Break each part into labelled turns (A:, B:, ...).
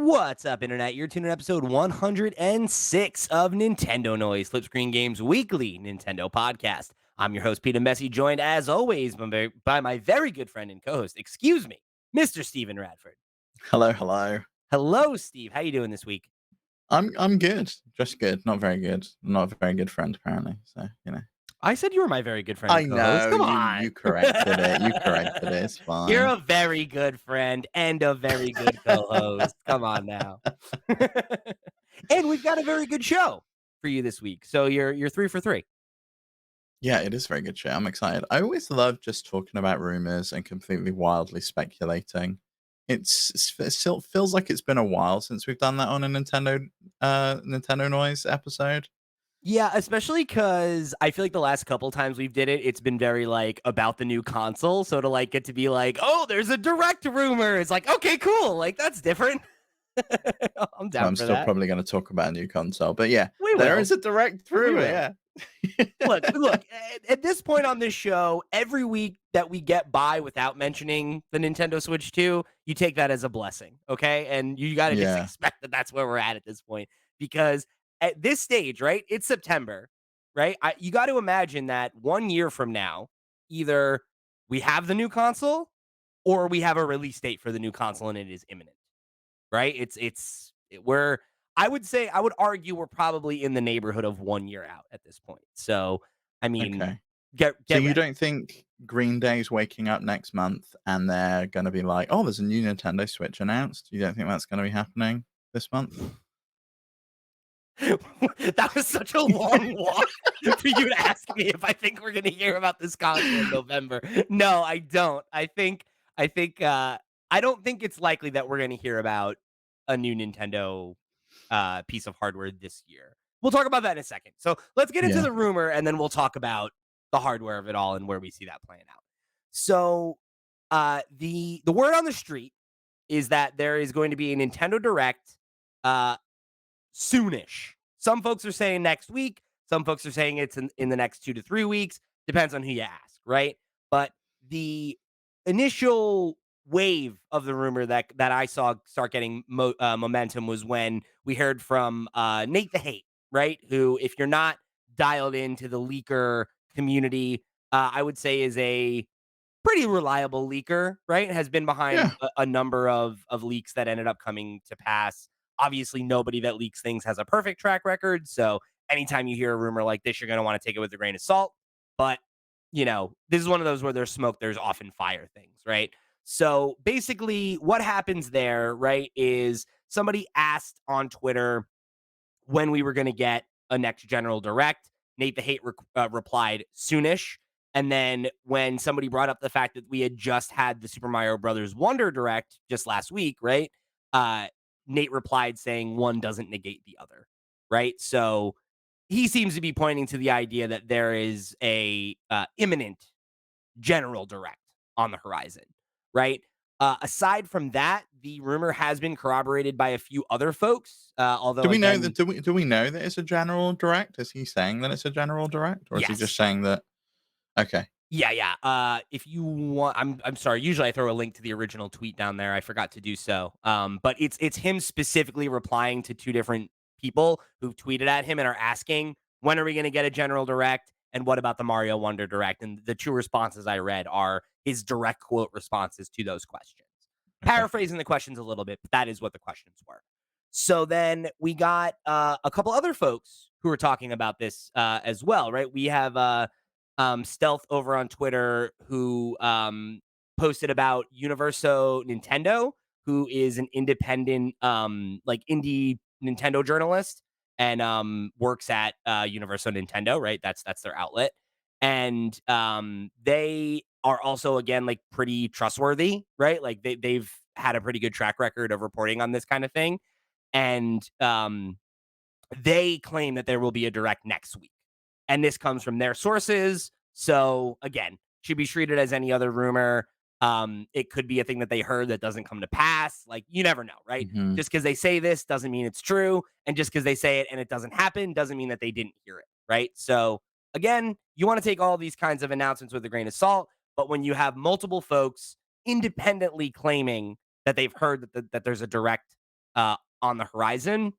A: What's up, Internet? You're tuning in episode 106 of Nintendo Noise, Flipscreen Games' weekly Nintendo podcast. I'm your host, Peter Messi, joined as always by my very good friend and co-host, Mr. Steven Radford.
B: Hello, hello.
A: Hello, Steve. How you doing this week?
B: I'm good. Just good. Not very good. Not a very good friend, apparently. So,
A: I said you were my very good friend
B: I
A: and co-host.
B: know
A: Come
B: you
A: on.
B: you corrected it. You corrected it. It's
A: You're
B: fine.
A: a very good friend and a very good co-host. Come on now. And we've got a very good show for you this week. So you're 3 for 3.
B: Yeah, it is a very good show. I'm excited. I always love just talking about rumors and completely wildly speculating. It still feels like it's been a while since we've done that on a Nintendo Noise episode.
A: Yeah, especially because I feel like the last couple times we've did it, it's been very, like, about the new console, so to, like, get to be like, "Oh, there's a direct rumor," it's like, "Okay, cool, like, that's different." I'm
B: Well,
A: down
B: I'm
A: for
B: still
A: that.
B: probably going to talk about a new console, but yeah,
A: We
B: there
A: will.
B: is a direct
A: We
B: rumor.
A: will.
B: Yeah.
A: Look, at this point on this show, every week that we get by without mentioning the Nintendo Switch 2, you take that as a blessing, okay? And you gotta just
B: Yeah.
A: expect that that's where we're at this point, because at this stage, right, it's September, right? You got to imagine that 1 year from now, either we have the new console or we have a release date for the new console and it is imminent, right? We're I would say I would argue we're probably in the neighborhood of 1 year out at this point. So, I mean,
B: Okay. So
A: get
B: you
A: ready.
B: don't think Green Day's waking up next month and they're going to be like, "Oh, there's a new Nintendo Switch announced." You don't think that's going to be happening this month?
A: That was such a long walk for you to ask me if I think we're gonna hear about this console in November. No, I don't. I don't think it's likely that we're gonna hear about a new Nintendo piece of hardware this year. We'll talk about that in a second. So let's get into
B: Yeah.
A: the rumor and then we'll talk about the hardware of it all and where we see that playing out. So the word on the street is that there is going to be a Nintendo Direct uh soonish. Some folks are saying next week. Some folks are saying it's in the next 2 to 3 weeks. Depends on who you ask, right? But the initial wave of the rumor that I saw start getting momentum was when we heard from Nate the Hate, right? Who, if you're not dialed into the leaker community, I would say is a pretty reliable leaker, right? Has been behind
B: Yeah.
A: a number of leaks that ended up coming to pass. Obviously, nobody that leaks things has a perfect track record. So anytime you hear a rumor like this, you're going to want to take it with a grain of salt. But, this is one of those where there's smoke, there's often fire things, right? So basically, what happens there, right, is somebody asked on Twitter when we were going to get a next General Direct. Nate the Hate replied soonish. And then when somebody brought up the fact that we had just had the Super Mario Brothers Wonder Direct just last week, right? Uh, Nate replied saying one doesn't negate the other, right? So he seems to be pointing to the idea that there is a imminent General Direct on the horizon, right? Aside from that, the rumor has been corroborated by a few other folks.
B: Do
A: Although,
B: we know that?
A: again,
B: Do we know that it's a general direct? Is he saying that it's a general direct, or is he just
A: yes,
B: saying that? Okay.
A: yeah. If you want, I'm sorry. Usually, I throw a link to the original tweet down there. I forgot to do so. But it's him specifically replying to two different people who tweeted at him and are asking, when are we going to get a General Direct? And what about the Mario Wonder Direct? And the two responses I read are his direct quote responses to those questions.
B: Okay.
A: Paraphrasing the questions a little bit, but that is what the questions were. So then we got a couple other folks who are talking about this as well, right? We have Stealth over on Twitter who posted about Universo Nintendo, who is an independent, like indie Nintendo journalist and works at Universo Nintendo, right? That's their outlet, and they are also again like pretty trustworthy, right? Like they've had a pretty good track record of reporting on this kind of thing, and they claim that there will be a direct next week. And this comes from their sources. So again, should be treated as any other rumor. It could be a thing that they heard that doesn't come to pass. Like you never know, right?
B: Hmm.
A: Just because they say this doesn't mean it's true. And just because they say it and it doesn't happen doesn't mean that they didn't hear it, right? So again, you want to take all these kinds of announcements with a grain of salt. But when you have multiple folks independently claiming that they've heard that there's a direct on the horizon,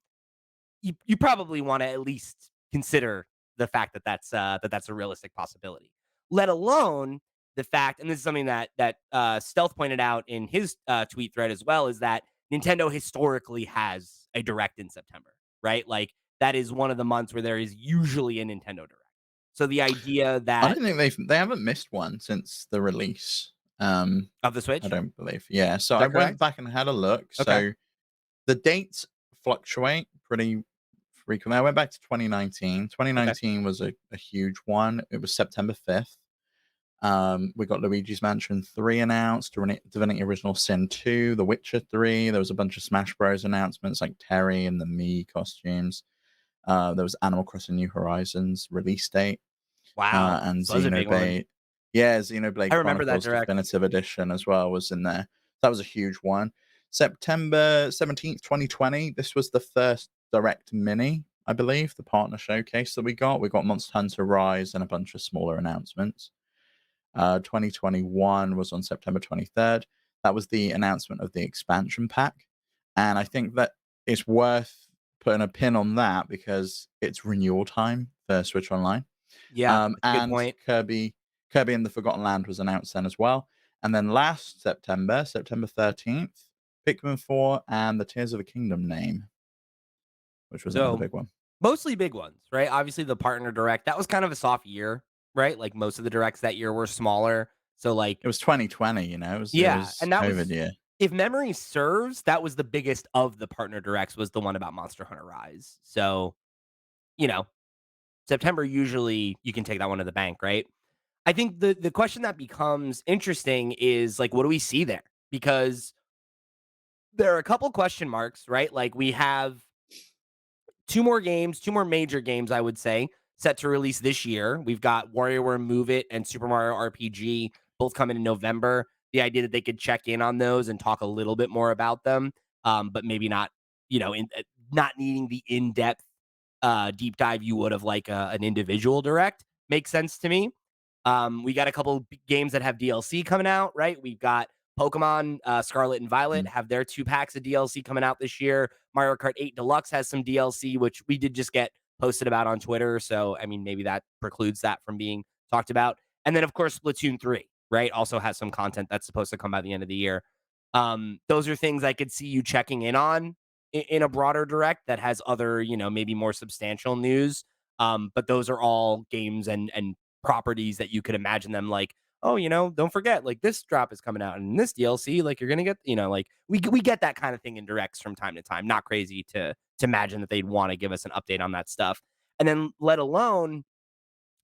A: you probably want to at least consider the fact that that's a realistic possibility. Let alone the fact, and this is something that Stealth pointed out in his tweet thread as well, is that Nintendo historically has a direct in September, right? Like that is one of the months where there is usually a Nintendo direct. So the idea
B: I
A: that
B: don't think they haven't missed one since the release. Um,
A: of the
B: I
A: Switch,
B: don't believe. Yeah, so
A: is
B: I
A: that
B: went
A: correct?
B: back and had a look.
A: Okay.
B: So the dates fluctuate pretty frequently. I went back to 2019.
A: Okay.
B: 2019 was a huge one. It was September 5th. We got Luigi's Mansion 3 announced, Divinity Original Sin 2, The Witcher 3. There was a bunch of Smash Bros. Announcements like Terry and the Mii costumes. There was Animal Crossing New Horizons release date,
A: Wow.
B: and
A: So that was a big one.
B: Xenoblade. Yeah, Xenoblade
A: I remember that
B: Chronicles
A: direct.
B: Definitive Edition as well was in there. That was a huge one. September 17th, 2020. This was the first Direct Mini, I believe, the partner showcase that we got. We got Monster Hunter Rise and a bunch of smaller announcements. 2021 was on September 23rd. That was the announcement of the expansion pack. And I think that it's worth putting a pin on that because it's renewal time for Switch Online.
A: Yeah, that's a good
B: And
A: point.
B: Kirby and the Forgotten Land was announced then as well. And then last September, September 13th, Pikmin 4 and the Tears of the Kingdom name, which was another
A: So
B: big one.
A: mostly big ones, right? Obviously, the partner direct, that was kind of a soft year, right? Like most of the directs that year were smaller. So, like,
B: It was 2020, it
A: yeah.
B: was
A: And that
B: COVID
A: was,
B: year.
A: if memory serves, that was the biggest of the partner directs, was the one about Monster Hunter Rise. So, you know, September, usually you can take that one to the bank, right? I think the question that becomes interesting is like, what do we see there? Because there are a couple question marks, right? Like, we have two more games, two more major games, I would say, set to release this year. We've got WarioWare Move It and Super Mario RPG both coming in November. The idea that they could check in on those and talk a little bit more about them, but maybe not, not needing the in depth deep dive you would of like an individual direct makes sense to me. We got a couple games that have DLC coming out, right? We've got Pokemon Scarlet and Violet
B: Mm.
A: have their 2 packs of DLC coming out this year. Mario Kart 8 Deluxe has some DLC, which we did just get posted about on Twitter. So, I mean, maybe that precludes that from being talked about. And then, of course, Splatoon 3, right? Also has some content that's supposed to come by the end of the year. Those are things I could see you checking in on in a broader direct that has other, maybe more substantial news. But those are all games and properties that you could imagine them like, oh, don't forget, like this drop is coming out and this DLC, like you're gonna get, like we get that kind of thing in directs from time to time. Not crazy to imagine that they'd want to give us an update on that stuff. And then let alone,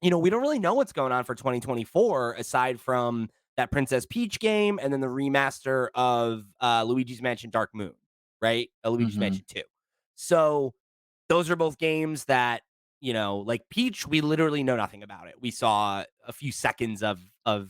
A: we don't really know what's going on for 2024 aside from that Princess Peach game and then the remaster of Luigi's Mansion Dark Moon, right? Luigi's
B: Mhm.
A: Mansion 2. So those are both games that, like Peach, we literally know nothing about it. We saw a few seconds of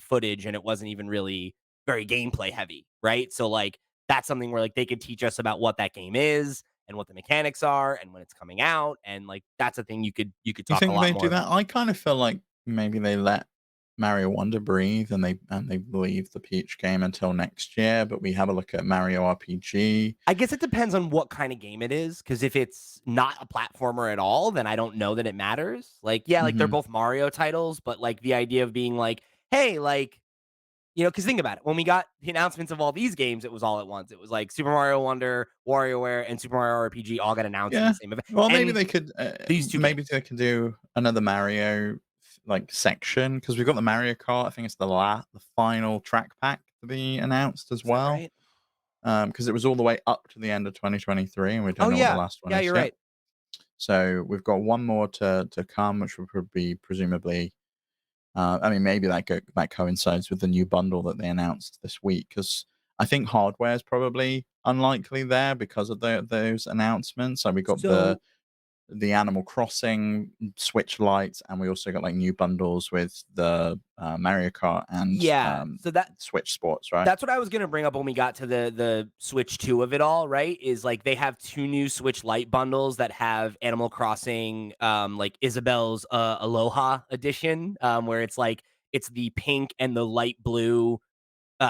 A: footage and it wasn't even really very gameplay heavy, right? So like that's something where like they could teach us about what that game is and what the mechanics are and when it's coming out and like that's a thing you could
B: You
A: talk a
B: think
A: lot
B: they do
A: more.
B: that? I kind of feel like maybe they let Mario Wonder breathe and they leave the Peach game until next year, but we have a look at Mario RPG.
A: I guess it depends on what kind of game it is, because if it's not a platformer at all, then I don't know that it matters. Like, yeah, like they're
B: Mhm.
A: both Mario titles, but like the idea of being like, hey, like, because think about it. When we got the announcements of all these games, it was all at once. It was like Super Mario Wonder, WarioWare, and Super Mario RPG all got announced in the
B: Yeah.
A: same event.
B: Well,
A: And these two
B: maybe
A: games.
B: they could do another Mario like section because we've got the Mario Kart. I think it's the final track pack to be announced as
A: Is that
B: well.
A: right?
B: Because it was all the way up to the end of 2023, and we
A: Oh
B: don't know what the
A: yeah.
B: last one
A: Yeah,
B: is
A: you're
B: yet.
A: right.
B: So we've got one more to come, which will be presumably. I mean, maybe that coincides with the new bundle that they announced this week, because I think hardware is probably unlikely there because of those announcements. So we got
A: So
B: the Animal Crossing Switch Lite, and we also got like new bundles with the Mario Kart and
A: yeah. So that
B: Switch Sports, right?
A: That's what I was gonna bring up when we got to the Switch 2 of it all, right? Is like they have 2 new Switch Lite bundles that have Animal Crossing, like Isabelle's Aloha edition, where it's the pink and the light blue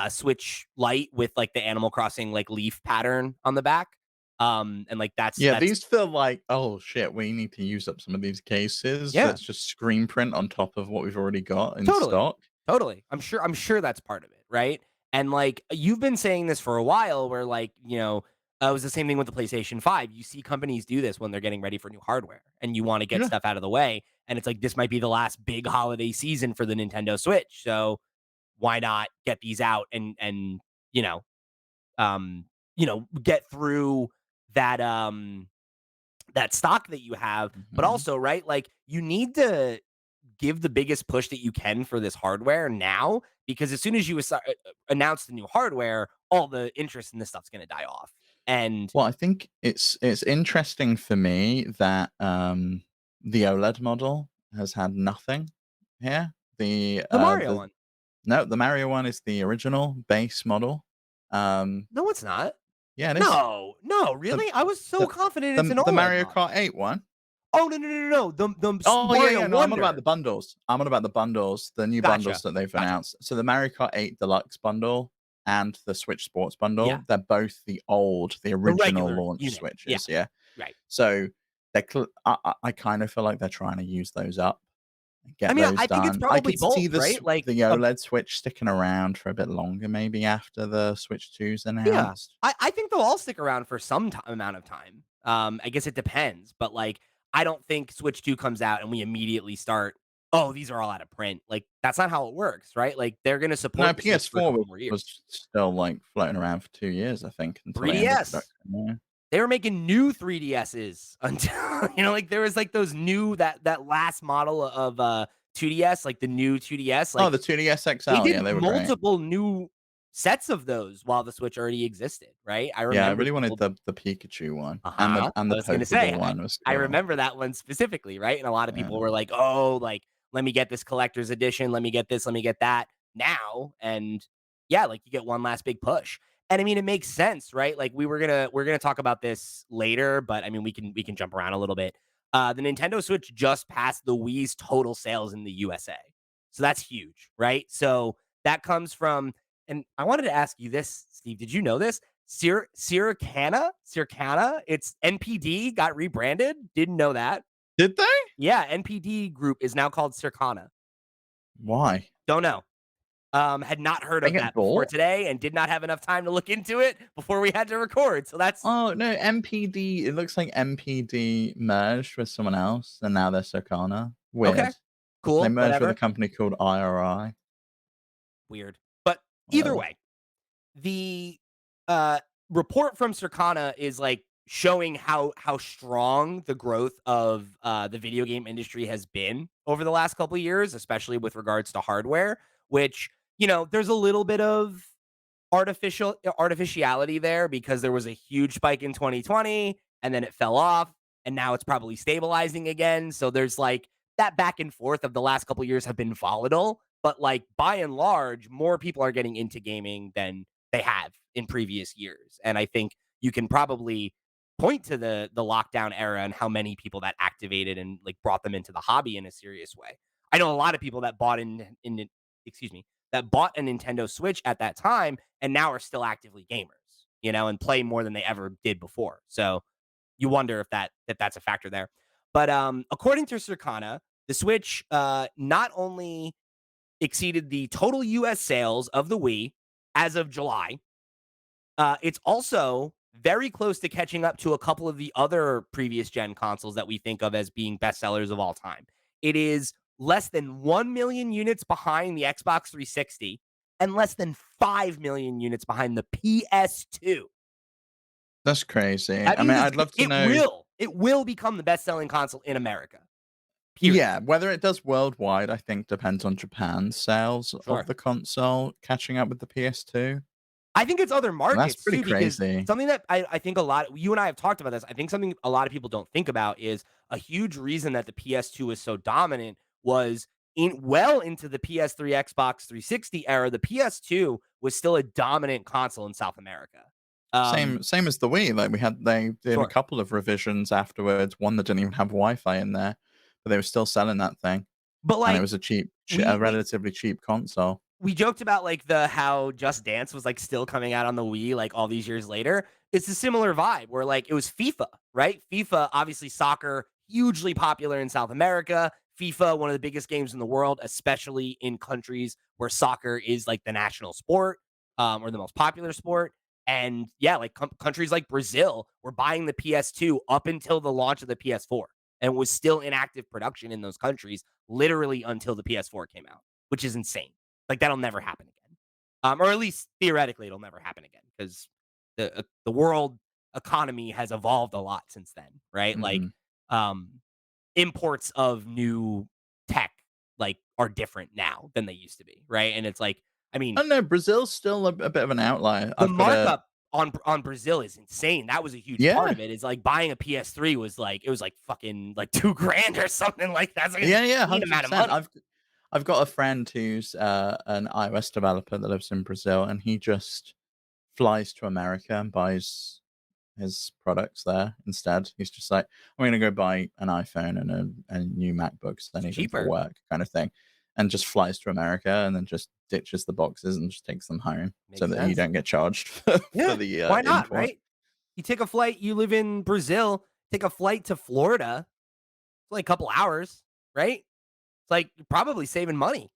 A: Switch Lite with like the Animal Crossing like leaf pattern on the back. And like
B: Yeah,
A: that's
B: these feel like, "Oh, shit, we need to use up some of these cases.
A: yeah,
B: Let's just screen print on top of what we've already got in
A: totally.
B: stock."
A: Totally. I'm sure that's part of it, right? And like you've been saying this for a while where like, it was the same thing with the PlayStation 5. You see companies do this when they're getting ready for new hardware and you want to get
B: Yeah.
A: stuff out of the way and it's like this might be the last big holiday season for the Nintendo Switch. So why not get these out and you know, get through that that stock that you have, but
B: Mhm.
A: also, right? Like you need to give the biggest push that you can for this hardware now because as soon as you announce the new hardware, all the interest in this stuff's going to die off. And
B: Well, I think it's interesting for me that, the OLED model has had nothing here.
A: the Mario
B: The
A: one,
B: No, the Mario one is the original base model.
A: no, it's not.
B: Yeah, it is.
A: No, no,
B: The
A: really? I was so
B: the
A: confident it's an
B: the
A: OLED
B: Mario
A: model.
B: Kart 8 one?
A: Oh no, no, no, no, no. The
B: Oh,
A: Super
B: yeah,
A: Mario
B: yeah, no, I'm on about
A: Wonder.
B: the bundles. I'm on about the bundles, the new bundles
A: Gotcha,
B: that they've
A: gotcha.
B: announced. So the Mario Kart 8 Deluxe bundle and the Switch Sports
A: Yeah,
B: bundle, they're both the
A: the
B: original
A: regular
B: launch
A: unit. Yeah,
B: Switches, yeah.
A: right.
B: So I kind of feel like they're trying to use those up and
A: I
B: get
A: mean,
B: those
A: I think it's
B: done. I
A: probably
B: could see
A: both, right? Like
B: the
A: a
B: OLED Switch sticking around for a bit longer, maybe after the Switch 2's
A: Yeah.
B: announced.
A: I think they'll all stick around for some amount of time. I guess it depends, but like, I don't think Switch 2 comes out and we immediately start, oh, these are all out of print. Like, that's not how it works, right? Like, they're going to
B: No,
A: support the Switch for a
B: PS4
A: couple more years.
B: was still like floating around for 2 years, I think, until it ended
A: 3DS.
B: production. Yeah.
A: They were making new 3DSs until, like, there was like those new, that last model of 2DS, like the new 2DS.
B: Oh,
A: Like,
B: the 2DS
A: they
B: XL,
A: did
B: yeah, they were great.
A: multiple new sets of those while the Switch already existed, right? I
B: Yeah, I
A: remember
B: really wanted
A: people.
B: the Pikachu one,
A: Uh-huh.
B: and
A: I
B: the
A: was gonna
B: Pokeball
A: say,
B: one was
A: I
B: cool.
A: remember that one specifically, right? And a lot of
B: Yeah.
A: people were like, "Oh, like, let me get this collector's edition, let me get this, let me get that now." And yeah, like you get one last big push. And I mean, it makes sense, right? Like we're gonna talk about this later, but I mean, we can jump around a little bit. The Nintendo Switch just passed the Wii's total sales in the USA. So that's huge, right? So that comes from, and I wanted to ask you this, Steve. Did you know this? Circana, it's NPD got rebranded. Didn't know that.
B: Did they?
A: Yeah, NPD Group is now called Circana.
B: Why?
A: Don't know. Had not heard
B: They
A: of
B: get
A: that before
B: bought?
A: today and did not have enough time to look into it before we had to record. So that's
B: Oh, no, MPD, it looks like MPD merged with someone else, and now they're Circana.
A: okay.
B: Weird. They
A: Cool,
B: merged with a
A: whatever.
B: company called IRI.
A: Weird. But either
B: Well,
A: way, the uh report from Circana is like showing how strong the growth of the video game industry has been over the last couple of years, especially with regards to hardware, which, there's a little bit of artificiality there because there was a huge spike in 2020 and then it fell off and now it's probably stabilizing again. So there's like that back and forth of the last couple of years have been volatile, but like by and large, more people are getting into gaming than they have in previous years. And I think you can probably point to the lockdown era and how many people that activated and like brought them into the hobby in a serious way. I know a lot of people that bought in excuse me, that bought a Nintendo Switch at that time and now are still actively gamers, and play more than they ever did before. So you wonder if that's a factor there. But according to Circana, the Switch not only exceeded the total US sales of the Wii as of July, it's also very close to catching up to a couple of the other previous gen consoles that we think of as being bestsellers of all time. It is less than 1 million units behind the Xbox 360 and less than 5 million units behind the PS2.
B: that's crazy.
A: That
B: I
A: means
B: mean, I'd love to
A: it
B: know.
A: will it will become the best-selling console in America. Period.
B: Yeah, whether it does worldwide, I think depends on Japan's sales of
A: Sure.
B: the console catching up with the PS2.
A: I think it's other
B: That's
A: markets
B: pretty
A: too, because
B: crazy.
A: something that I think a lot you and I have talked about this. I think something a lot of people don't think about is a huge reason that the PS2 was so dominant was in well into the PS3, Xbox 360 era. The PS2 was still a dominant console in South America.
B: Same as the Wii. Like they did a
A: Sure,
B: couple of revisions afterwards. One that didn't even have Wi-Fi in there, but they were still selling that thing,
A: but
B: and it
A: like
B: was a
A: we we
B: relatively cheap console.
A: we joked about like the how Just Dance was like still coming out on the Wii like all these years later. it's a similar vibe where like it was FIFA, right? FIFA, obviously soccer, hugely popular in South America. FIFA, one of the biggest games in the world, especially in countries where soccer is like the national sport, or the most popular sport. And yeah, like countries like Brazil were buying the PS2 up until the launch of the PS4 and was still in active production in those countries literally until the PS4 came out, which is insane. Like that'll never happen again. Or at least theoretically, it'll never happen again because the world economy has evolved a lot since then, right? Like,
B: Hmm.
A: um, imports of new tech like are different now than they used to be, right? And it's like, I
B: I
A: mean,
B: don't know. Brazil's still a bit of an outlier.
A: the
B: I've got a
A: markup on Brazil is insane. That was a huge part
B: yeah,
A: of it. Is like buying a PS3 was like it was like fucking like 2 grand or something like that. It's like an
B: yeah,
A: insane amount of
B: 100%.
A: money.
B: I've got a friend who's an iOS developer that lives in Brazil, and he just flies to America and buys his products there instead. He's just like, I'm gonna go buy an iPhone and a new MacBook 'cause I
A: It's
B: need them for
A: cheaper.
B: work, kind of thing, and just flies to America and then just ditches the boxes and just takes them home so
A: Makes
B: that he
A: sense.
B: don't get charged for
A: Yeah.
B: the
A: Why not?
B: import.
A: Right? You take a flight. You live in Brazil. Take a flight to Florida. It's only a couple hours, right? It's like you're probably saving money.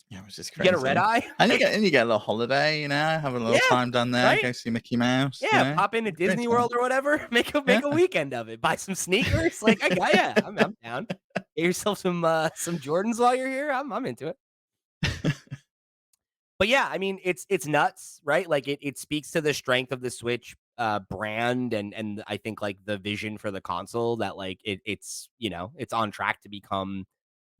B: Yeah, it was just
A: You get a red
B: crazy.
A: eye.
B: And you get a little holiday, have a little
A: Yeah,
B: time down there,
A: right?
B: go see Mickey Mouse,
A: Yeah, pop into
B: It's great
A: Disney
B: time.
A: World or whatever.
B: Yeah.
A: Make a weekend of it. Buy some sneakers. Like I got yeah, I'm down. Get yourself some Jordans while you're here. I'm into it. But yeah, I mean, it's nuts, right? Like it speaks to the strength of the Switch brand and I think like the vision for the console that like it's it's on track to become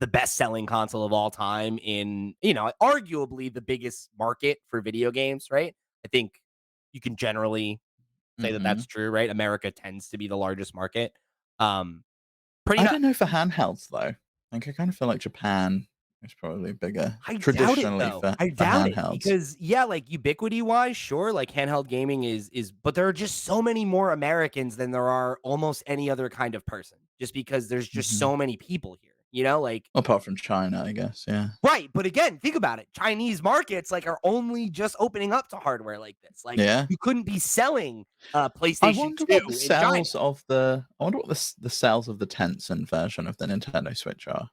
A: the best selling console of all time in arguably the biggest market for video games, right? I think you can generally say that
B: Mhm.
A: that's true, right? America tends to be the largest market. Um, pretty
B: I
A: much.
B: don't know for handhelds, though. Like, I kinda feel like Japan is probably bigger
A: I doubt it
B: traditionally
A: though. I
B: for
A: doubt it
B: handhelds.
A: because yeah, like ubiquity wise, sure, like handheld gaming is but there are just so many more Americans than there are almost any other kind of person. Just because there's just
B: Mhm.
A: so many people here, you know? Like
B: Apart from China, I guess, yeah.
A: right, but again, think about it. Chinese markets like are only just opening up to hardware like this. Like
B: Yeah.
A: you couldn't be selling
B: I
A: PlayStation
B: wonder what the
A: 2 in China.
B: sales of the I wonder what the sales of the Tencent version of the Nintendo Switch are.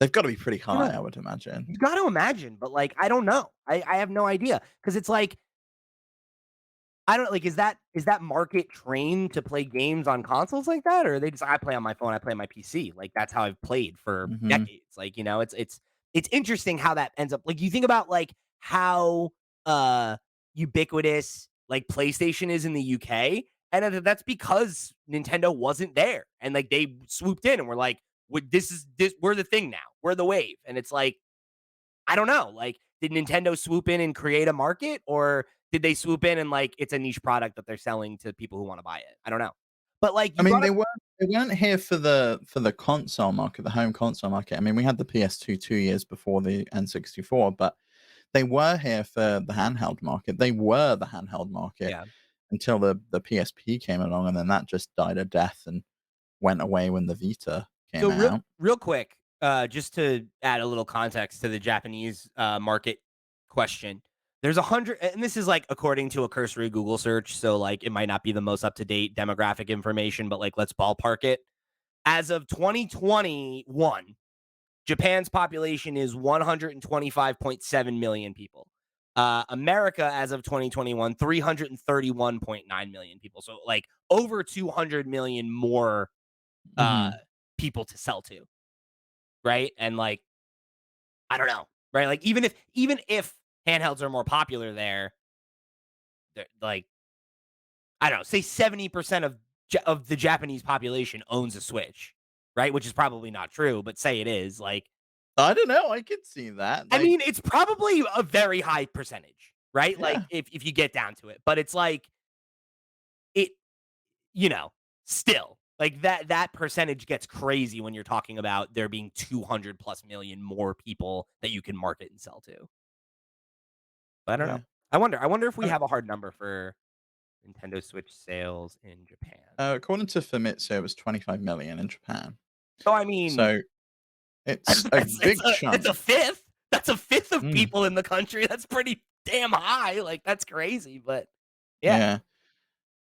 B: They've gotta be pretty
A: I don't
B: high,
A: know.
B: I would imagine.
A: You got to imagine, but like I don't know. I have no idea because it's like I don't like is that market trained to play games on consoles like that, or are they just I play on my phone, I play on my PC. Like that's how I've played for
B: Mhm.
A: decades. Like, it's interesting how that ends up like you think about like how ubiquitous like PlayStation is in the UK, and that's because Nintendo wasn't there. And like they swooped in and were like, this we're the thing now. We're the wave. And it's like I don't know. Like, did Nintendo swoop in and create a market, or did they swoop in and like it's a niche product that they're selling to people who want to buy it? I don't know. But like
B: I
A: you
B: mean,
A: brought up,
B: they weren't here for the console market, the home console market. I mean, we had the PS2 2 years before the N64, but they were here for the handheld market. They were the handheld market
A: yeah.
B: until the PSP came along, and then that just died a death and went away when the Vita
A: So
B: came out.
A: real quick, just to add a little context to the Japanese market question. There's 100, and this is like according to a cursory Google search, so like it might not be the most up to date demographic information, but like let's ballpark it. As of 2021, Japan's population is 125.7 million people. America, as of 2021, 331.9 million people. So, like, over 200 million more uh,
B: Mhm.
A: people to sell to, right? And, like, I don't know, right? Like, even if handhelds are more popular there, like, I don't know, say 70% of the Japanese population owns a Switch, right? Which is probably not true, but say it is. Like,
B: I don't know, I could see that,
A: I
B: like
A: mean, it's probably a very high percentage, right? Like
B: yeah,
A: if you get down to it. But it's like it, you know, still like that percentage gets crazy when you're talking about there being 200 plus million more people that you can market and sell to. But I don't know.
B: yeah.
A: I wonder if we
B: I
A: have a hard number for Nintendo Switch sales in Japan.
B: according to Famitsu, it was 25,000,000 in Japan.
A: So I mean,
B: So, it's a
A: it's
B: big
A: a
B: chunk.
A: fifth. That's a fifth of
B: Mm.
A: people in the country. That's pretty damn high. Like that's crazy, but Yeah.
B: Yeah.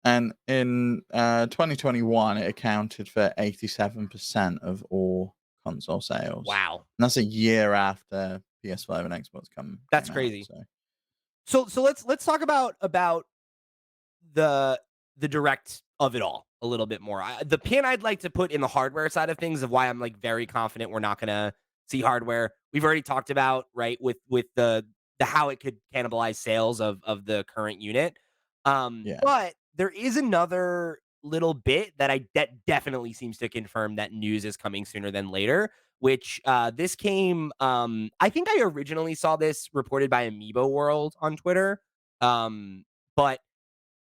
B: And in 2021, it accounted for 87% of all console sales.
A: Wow.
B: And that's a year after PS5 and Xbox
A: That's
B: came out.
A: crazy.
B: So
A: So let's talk about the the direct of it all a little bit more. The pin I'd like to put in the hardware side of things of why I'm like very confident we're not gonna see hardware. We've already talked about right with the how it could cannibalize sales of the current unit.
B: yeah.
A: But there is another little bit that definitely seems to confirm that news is coming sooner than later. Which this came. I think I originally saw this reported by Amiibo World on Twitter. But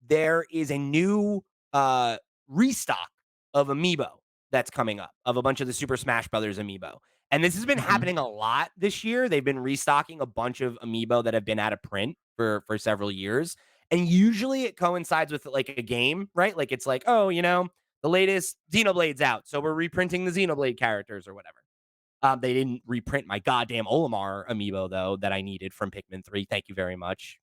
A: there is a new uh restock of Amiibo that's coming up of a bunch of the Super Smash Brothers Amiibo. And this has been
B: Hmm.
A: happening a lot this year. They've been restocking a bunch of Amiibo that have been out of print for several years. And usually it coincides with like a game, right? Like it's like, oh, the latest Xenoblade's out, so we're reprinting the Xenoblade characters or whatever. They didn't reprint my goddamn Olimar Amiibo though that I needed from Pikmin 3. Thank you very much.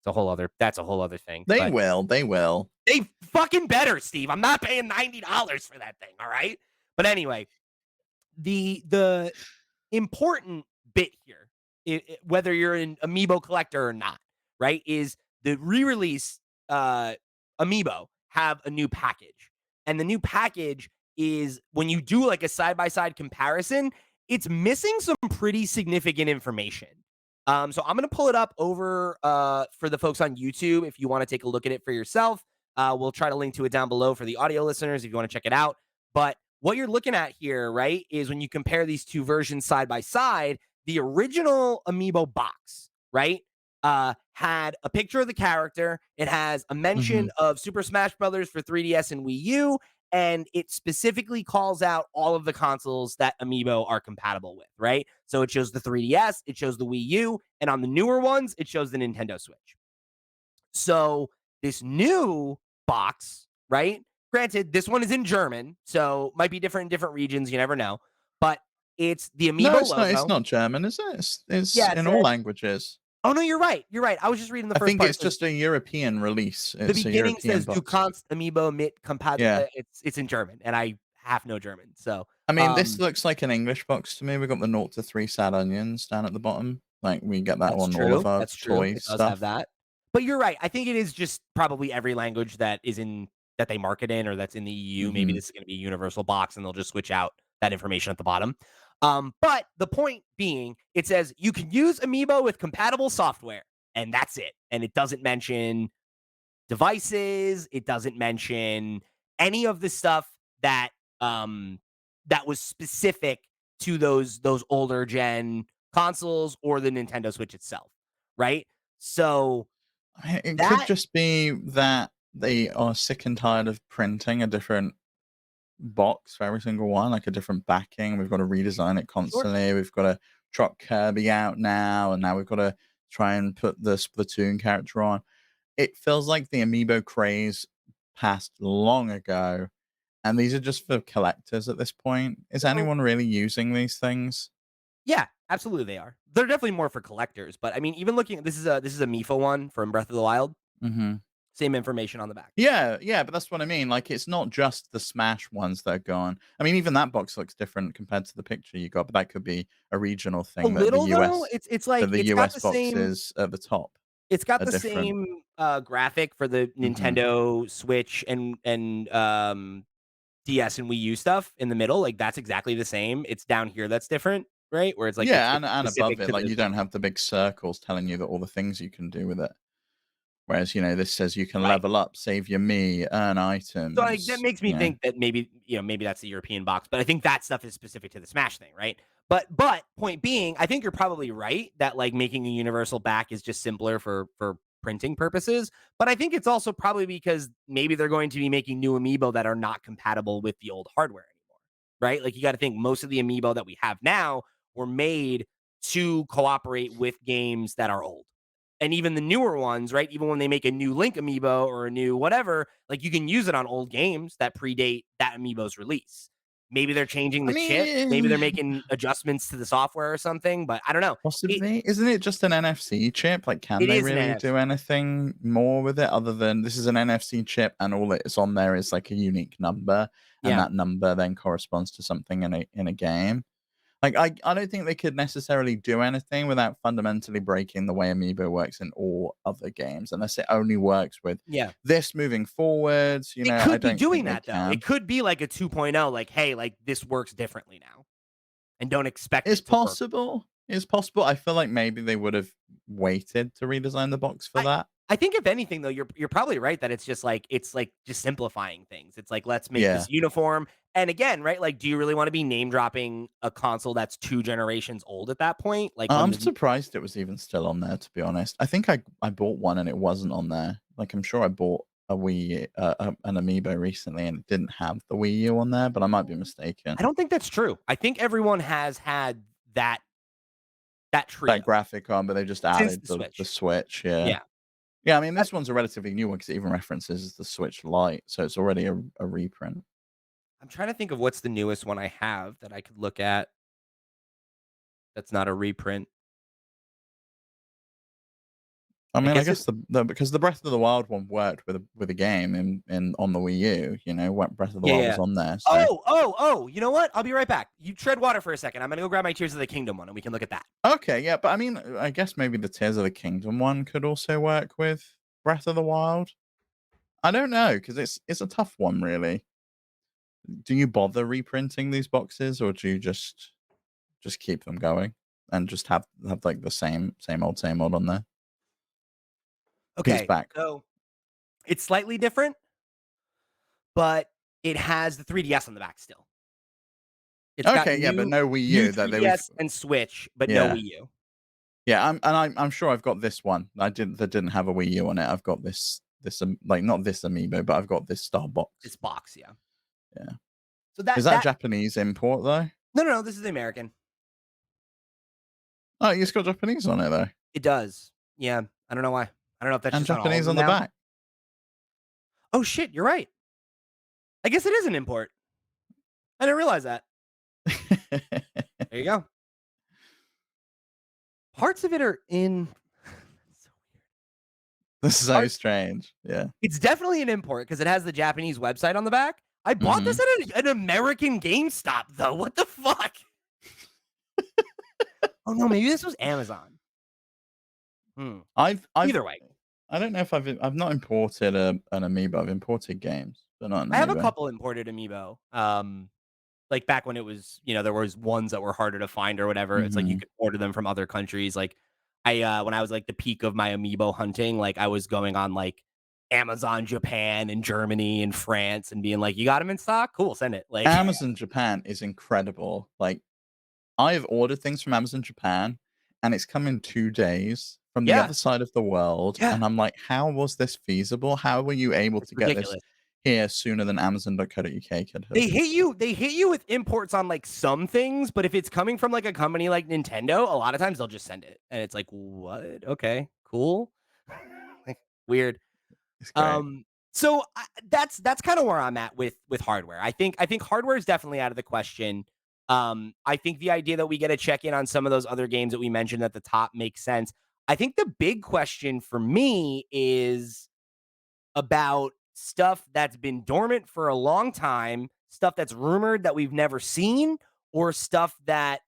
A: That's a whole other thing.
B: They
A: But
B: will. They will.
A: they fucking better, Steve. I'm not paying $90 for that thing, all right? But anyway, the important bit here, whether you're an Amiibo collector or not, right, is the re-release Amiibo have a new package. And the new package is when you do like a side-by-side comparison, it's missing some pretty significant information. So I'm gonna pull it up over for the folks on YouTube if you want to take a look at it for yourself. We'll try to link to it down below for the audio listeners if you want to check it out. But what you're looking at here, right, is when you compare these two versions side by side, the original Amiibo box, right, had a picture of the character. It has a
B: Hmm.
A: mention of Super Smash Brothers for 3DS and Wii U, and it specifically calls out all of the consoles that Amiibo are compatible with, right? So it shows the 3DS, it shows the Wii U, and on the newer ones, it shows the Nintendo Switch. So this new box, right? Granted, this one is in German, so might be different in different regions. You never know. But it's the
B: No,
A: Amiibo
B: it's not. It's
A: logo.
B: not German, is it? It's
A: Yeah, it
B: in all
A: says.
B: languages.
A: Oh no, you're right. You're right. I was just reading the
B: I
A: first
B: think
A: part. It
B: it's
A: says
B: just a European release.
A: the
B: It's a
A: beginning
B: European
A: says "Du
B: box.
A: kannst Amiibo mit compat."
B: Yeah.
A: It's in German, and I half know German. So
B: I mean, this
A: um,
B: looks like an English box to me. We've got the 0 to 3 sad onions down at the bottom. Like, we get that
A: that's
B: on all of
A: true.
B: our
A: That's true.
B: toy
A: It does have
B: stuff.
A: that. But you're right. I think it is just probably every language that they market in or that's in the EU. Maybe
B: Mhm.
A: this is going to be a universal box and they'll just switch out that information at the bottom. But the point being, it says you can use Amiibo with compatible software, and that's it. And it doesn't mention devices. It doesn't mention any of the stuff that um that was specific to those older gen consoles or the Nintendo Switch itself, right? So
B: It could
A: that
B: just be that they are sick and tired of printing a different box for every single one, like a different backing. We've got to redesign it
A: sure,
B: constantly. We've got to trot Kirby out now, and now we've got to try and put the Splatoon character on. It feels like the amiibo craze passed long ago, and these are just for collectors at this point. Is
A: so
B: anyone really using these things?
A: yeah, absolutely they are. They're definitely more for collectors, but I mean, even looking, this is a Mifa one from Breath of the Wild.
B: Mhm.
A: Same information on the back.
B: Yeah, yeah, but that's what I mean. Like, it's not just the Smash ones that are gone. I mean, even that box looks different compared to the picture you got, but that could be a regional
A: A
B: thing that
A: little though, it's like
B: the US boxes at the top
A: it's got
B: are
A: the
B: different.
A: same graphic for the
B: Mhm.
A: Nintendo Switch and DS and Wii U stuff in the middle. Like that's exactly the same. It's down here that's different, right? Where it's like
B: Yeah,
A: it's
B: and above
A: specific
B: it,
A: to
B: like,
A: the
B: you don't have the big circles telling you that all the things you can do with it. Whereas, this says you can
A: right.
B: level up, save your me, earn
A: So, like, that
B: items,
A: makes me think that maybe that's the European box, but I think that stuff is specific to the Smash thing, right? But point being, I think you're probably right that, like, making a universal back is just simpler for printing purposes, but I think it's also probably because maybe they're going to be making new amiibo that are not compatible with the old hardware anymore, right? Like, you gotta think most of the amiibo that we have now were made to cooperate with games that are old. And even the newer ones, right? Even when they make a new Link amiibo or a new whatever, like you can use it on old games that predate that amiibo's release. Maybe they're changing
B: I
A: the chip. Maybe they're
B: mean,
A: making adjustments to the software or something, but I don't know. It
B: possibly. Isn't it just an NFC chip? Like, can
A: it
B: they
A: is an
B: really do
A: NFC.
B: anything more with it other than this is an NFC chip and all it's on there is like a unique number, and
A: Yeah.
B: that number then corresponds to something in a game? Like, I don't think they could necessarily do anything without fundamentally breaking the way Amiibo works in all other games, unless it only works with
A: Yeah.
B: this moving forwards.
A: It
B: I
A: could be
B: don't think
A: doing
B: they
A: that though. It
B: can.
A: could be like a 2.0, like, hey, like this works differently now and don't expect
B: It's
A: it to work.
B: possible. It's possible. I feel like maybe they would have waited to redesign the box for
A: I
B: that.
A: I think if anything though, you're probably right that it's like just simplifying things. It's like let's make
B: Yeah.
A: this uniform. And again, right? Like, do you really want to be name dropping a console that's 2 generations old at that point? Like when
B: I'm
A: the
B: surprised it was even still on there, to be honest. I think I bought one and it wasn't on there. Like, I'm sure I bought a an Amiibo recently and it didn't have the Wii U on there, but I might be mistaken.
A: I don't think that's true. I think everyone has had that that
B: That
A: trio
B: graphic on, but they just
A: since
B: added
A: the
B: the
A: Switch.
B: Switch, yeah.
A: Yeah.
B: Yeah, I mean,
A: That
B: this one's a relatively new one because it even references the Switch Lite, so it's already a reprint.
A: I'm trying to think of what's the newest one I have that I could look at that's not a reprint.
B: I
A: I
B: mean, I
A: guess it
B: guess the because the Breath of the Wild one worked with a game in on the Wii U, what Breath of the
A: Yeah,
B: Wild
A: yeah.
B: was on there, so
A: Oh, you know what? I'll be right back. You tread water for a second. I'm gonna go grab my Tears of the Kingdom one, and we can look at that.
B: okay, yeah, but I mean, I guess maybe the Tears of the Kingdom one could also work with Breath of the Wild. I don't know because it's a tough one, really. Do you bother reprinting these boxes, or do you just keep them going and just have like the same old on there? Pete's
A: Okay,
B: back.
A: so it's slightly different, but it has the 3DS on the back still. It's got
B: Okay, yeah, but
A: new
B: no Wii
A: new
B: U that they would.
A: 3DS and Switch, but no
B: Yeah.
A: Wii U.
B: Yeah, I'm sure I've got this one. That didn't have a Wii U on it. I've got like not this amiibo, but I've got this star box.
A: This box, yeah.
B: Yeah.
A: So
B: Is that a Japanese import though?
A: no, this is the American.
B: Oh, it's got Japanese on it though.
A: It does. Yeah, I don't know why. I don't know if that's
B: And
A: just on all of
B: Japanese
A: them
B: on the
A: now.
B: back.
A: Oh shit, you're right. I guess it is an import. I didn't realize that. There you go. Parts of it are in so
B: This is so
A: weird.
B: strange. Yeah.
A: It's definitely an import because it has the Japanese website on the back. I bought this
B: Mhm.
A: at an American GameStop though. What the fuck? Oh no, maybe this was Amazon. Hmm.
B: I've
A: Either way,
B: I don't know if I've not imported an amiibo. I've imported games, but not an
A: I have a
B: amiibo.
A: couple imported amiibo. Like back when it was, there was ones that were harder to find or whatever. It's like you
B: Mhm.
A: could order them from other countries. Like when I was like the peak of my amiibo hunting, like I was going on like Amazon Japan and Germany and France and being like, "You got them in stock? Cool, send it." Like,
B: Amazon Japan is incredible. Like, I've ordered things from Amazon Japan, and it's come in 2 days from the
A: yeah,
B: other side of the world,
A: yeah,
B: and I'm like, "How was this feasible? How were you able
A: it's
B: to get this
A: ridiculous.
B: here sooner than Amazon.co.uk could have?"
A: They hit you with imports on like some things, but if it's coming from like a company like Nintendo, a lot of times they'll just send it. And it's like, "What? Okay, cool." Like, weird.
B: It's great.
A: Um, so that's kind of where I'm at with hardware. I think hardware is definitely out of the question. I think the idea that we get to check in on some of those other games that we mentioned at the top makes sense. I think the big question for me is about stuff that's been dormant for a long time, stuff that's rumored that we've never seen, or stuff that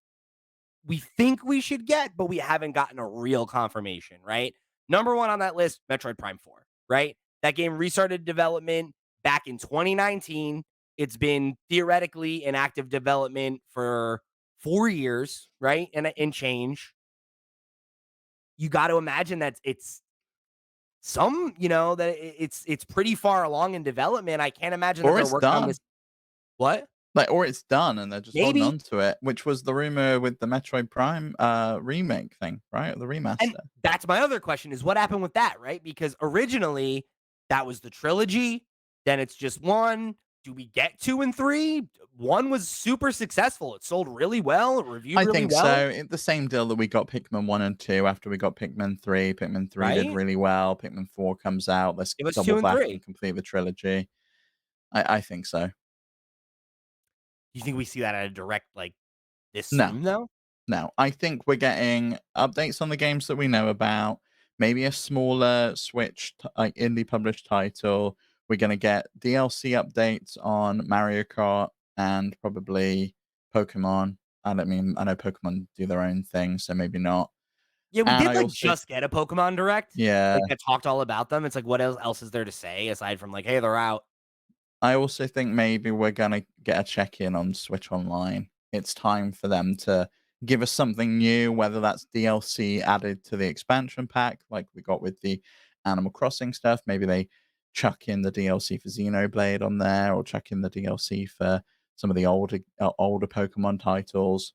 A: we think we should get, but we haven't gotten a real confirmation, right? Number one on that list, Metroid Prime 4, right? That game restarted development back in 2019. It's been theoretically in active development for 4 years, right? And change. You got to imagine that it's pretty far along in development. I can't imagine that
B: Or
A: they're
B: it's
A: working on this.
B: done.
A: What?
B: Like, or it's done, and they're just holding
A: Maybe.
B: on to it, which was the rumor with the Metroid Prime, remake thing, right? The
A: And
B: remaster.
A: that's my other question is what happened with that, right? Because originally that was the trilogy, then it's just one. Do we get 2 and 3? 1 was super successful. It sold really well, it reviewed
B: I
A: really
B: think
A: well,
B: so. The same deal that we got Pikmin 1 and 2 after we got Pikmin 3. Pikmin 3 did
A: right?
B: really well. Pikmin 4 comes out. Let's
A: Give us
B: double
A: 2 and
B: back and
A: 3.
B: complete the trilogy. I think so.
A: You think we see that at a direct, like, this
B: No.
A: soon, though?
B: No, I think we're getting updates on the games that we know about, maybe a smaller Switch like indie published title. We're gonna get DLC updates on Mario Kart and probably Pokemon. I know Pokemon do their own thing, so maybe not.
A: Yeah, we
B: And
A: did,
B: I
A: like,
B: also
A: just get a Pokemon Direct,
B: yeah,
A: like, that talked all about them. It's like, what else is there to say aside from, like, "Hey, they're out."
B: I also think maybe we're gonna get a check-in on Switch Online. It's time for them to give us something new, whether that's DLC added to the expansion pack, like we got with the Animal Crossing stuff. Maybe they chuck in the DLC for Xenoblade on there, or chuck in the DLC for some of the older Pokemon titles.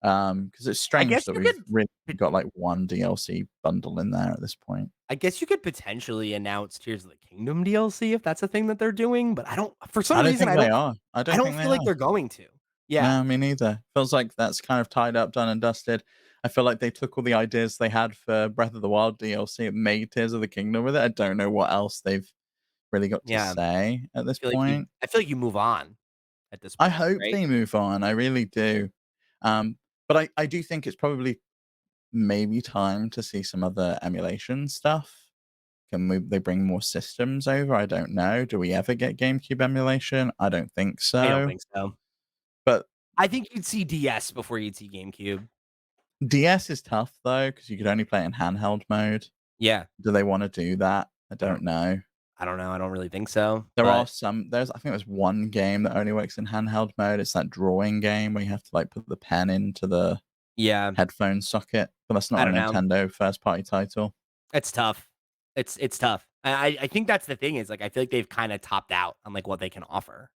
B: Because it's
A: I
B: strange
A: guess
B: that
A: you
B: we've
A: could
B: really got like one DLC bundle in there at this point.
A: I guess you could potentially announce Tears of the Kingdom DLC if that's a thing that they're doing, but I don't for some
B: I don't
A: reason,
B: think they are. I
A: I
B: don't
A: don't
B: think they
A: feel like
B: are.
A: they're going to. Yeah.
B: No, me neither. Feels like that's kind of tied up, done and dusted. I feel like they took all the ideas they had for Breath of the Wild DLC and made Tears of the Kingdom with it. I don't know what else they've really got to
A: Yeah.
B: say at this point.
A: I feel like you move on at this
B: I
A: point,
B: hope
A: right?
B: they move on. I really do. But I do think it's probably maybe time to see some other emulation stuff. They bring more systems over? I don't know. Do we ever get GameCube emulation? I don't think
A: I don't
B: so.
A: think so.
B: But
A: I think you'd see DS before you'd see GameCube.
B: DS is tough though, because you could only play it in handheld mode.
A: Yeah.
B: Do they wanna do that? I
A: I don't
B: don't know.
A: I don't know. I don't really think so,
B: There are
A: but
B: some there's I think there's one game that only works in handheld mode. It's that drawing game where you have to, like, put the pen into the
A: yeah,
B: headphone socket, but that's
A: I
B: not a
A: don't know.
B: Nintendo first party title.
A: It's tough. It's tough. I think that's the thing is, like, I feel like they've kinda topped out on, like, what they can offer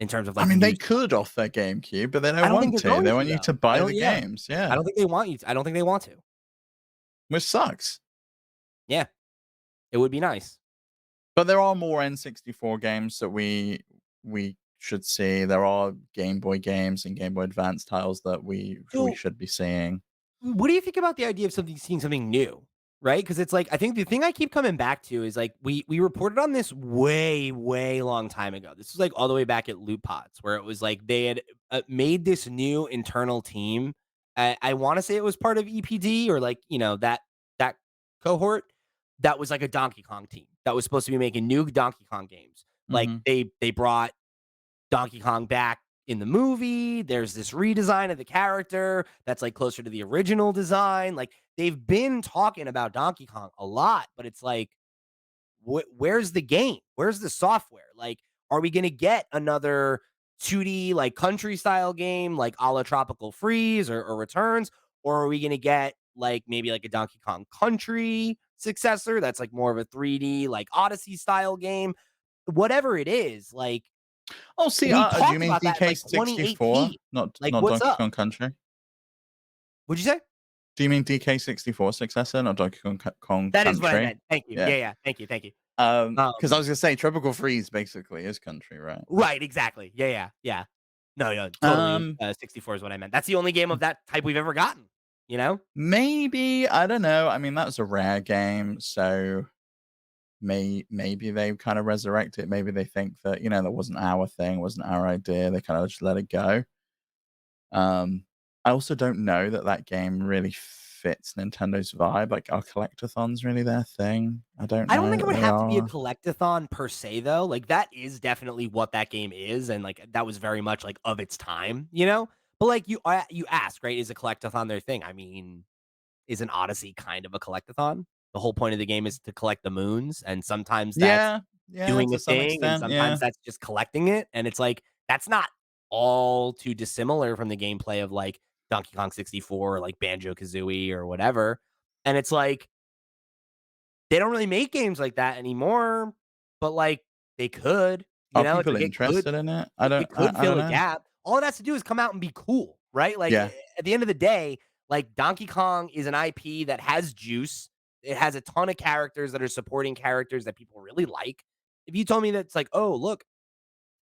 A: in terms of,
B: I
A: like,
B: mean,
A: new
B: they
A: stuff.
B: could offer GameCube, but they
A: I
B: don't
A: don't think
B: want
A: they're
B: to.
A: going
B: They
A: to,
B: want you to
A: though. I
B: buy
A: don't
B: the
A: yeah.
B: games,
A: I
B: yeah,
A: don't think they want you to I don't think they want to.
B: which sucks.
A: Yeah, it would be nice.
B: But there are more N64 games that we should see. There are Game Boy games and Game Boy Advance titles that we
A: So
B: should be seeing.
A: what do you think about the idea of seeing something new? Right? Because it's like I think the thing I keep coming back to is like we reported on this way, way long time ago. This was like all the way back at Loot Pods, where it was like they had made this new internal team. I want to say it was part of EPD or like that cohort that was like a Donkey Kong team that was supposed to be making new Donkey Kong games. Like
B: Mhm.
A: they brought Donkey Kong back in the movie. There's this redesign of the character that's like closer to the original design. Like they've been talking about Donkey Kong a lot, but it's like, where's the game? Where's the software? Like, are we gonna get another 2D like country style game like a la Tropical Freeze or Returns, or are we gonna get like maybe like a Donkey Kong Country successor that's like more of a 3D like Odyssey style game? Whatever it is, like
B: Oh, see,
A: we
B: do you
A: talked
B: mean
A: about that in, like,
B: DK64?
A: 2018. Like,
B: Not
A: what's
B: Donkey
A: up?
B: Kong Country?
A: What'd you say?
B: Do you mean DK64 successor, not Donkey Kong
A: That is what I
B: Country?
A: meant. Thank you.
B: Yeah.
A: Yeah, yeah. Thank you, thank you.
B: Because I
A: Um,
B: was gonna say Tropical Freeze basically is country, right?
A: right, exactly. Yeah, yeah, yeah. No, no, totally,
B: Um,
A: 64 is what I meant. That's the only game of that type we've ever gotten, you know?
B: maybe, I don't know. I mean, that was a rare game, so maybe they kind of resurrect it. Maybe they think that, that wasn't our thing, wasn't our idea. They kind of just let it go. I also don't know that that game really fits Nintendo's vibe. Like, are collectathons really their thing? I don't
A: I don't
B: know
A: think it
B: that
A: would
B: they
A: have to be a
B: are.
A: collectathon per se, though. Like, that is definitely what that game is, and, like, that was very much, like, of its time, you know? But, like, you ask, right, is a collectathon their thing? I mean, is an Odyssey kind of a collectathon? The whole point of the game is to collect the moons, and sometimes that's
B: Yeah, yeah,
A: doing
B: to
A: a
B: some
A: thing, and
B: extent,
A: sometimes
B: yeah.
A: that's just collecting it, and it's like, that's not all too dissimilar from the gameplay of, like, Donkey Kong 64 or, like, Banjo-Kazooie or whatever, and it's like, they don't really make games like that anymore, but, like, they could,
B: Are
A: it's
B: people
A: like
B: interested in it?
A: it could
B: I don't
A: fill a
B: know.
A: gap. All it has to do is come out and be cool, right? Like,
B: Yeah.
A: at the end of the day, like, Donkey Kong is an IP that has juice. It has a ton of characters that are supporting characters that people really like. If you told me that it's like, "Oh, look,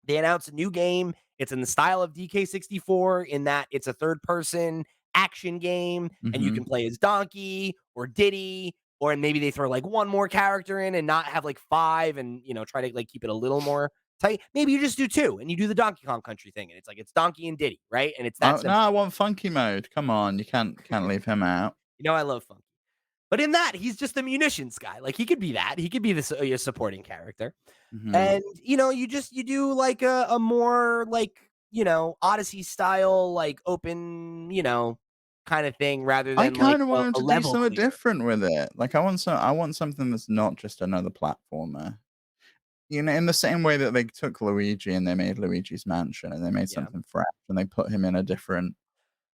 A: they announced a new game. It's in the style of DK64 in that it's a third person action game and you
B: Mhm.
A: can play as Donkey or Diddy or maybe they throw like one more character in and not have like five and try to like keep it a little more Maybe you just do 2 and you do the Donkey Kong Country thing, and it's like it's Donkey and Diddy, right? And it's that
B: Oh, no,
A: simple.
B: I want funky mode. Come on, you can't leave him out.
A: You know I love Funky. But in that, he's just the munitions guy. Like, he could be that. He could be the supporting character.
B: Mhm.
A: And, you do, like, a more, like, Odyssey style, like, open, kinda thing rather
B: I
A: than, like,
B: kinda want him
A: a
B: to do
A: level
B: something
A: clear.
B: different with it. Like, I want something that's not just another platformer. In the same way that they took Luigi and they made Luigi's Mansion and they made
A: Yeah.
B: something fresh and they put him in a different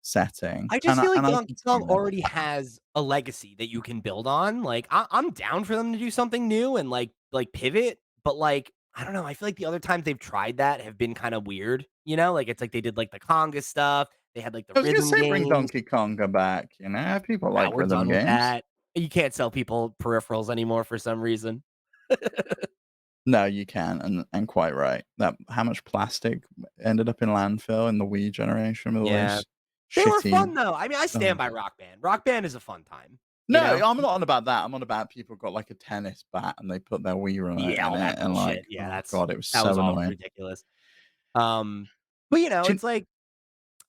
B: setting,
A: I just feel like
B: and I
A: Donkey
B: can see
A: Kong
B: that.
A: already has a legacy that you can build on. Like, I'm down for them to do something new and like pivot, but like I don't know. I feel like the other times they've tried that have been kind of weird. Like it's like they did like the conga stuff. They had like the
B: I was gonna
A: rhythm
B: say bring
A: games.
B: Donkey Konga back, people
A: Now
B: like
A: we're
B: rhythm
A: done with
B: games.
A: that. You can't sell people peripherals anymore for some reason.
B: No, you can, and quite right. That how much plastic ended up in landfill in the Wii generation with all
A: Yeah,
B: those
A: they were
B: shitty.
A: fun though. I mean, I stand
B: Oh.
A: by Rock Band. Rock Band is a fun time.
B: No, I'm not on about that. I'm on about people got like a tennis bat and they put their Wii remote
A: Yeah,
B: in
A: all
B: it
A: that
B: and like,
A: bullshit. Yeah,
B: oh god, it was
A: that was
B: so
A: all
B: annoying.
A: ridiculous. But
B: Do you
A: it's like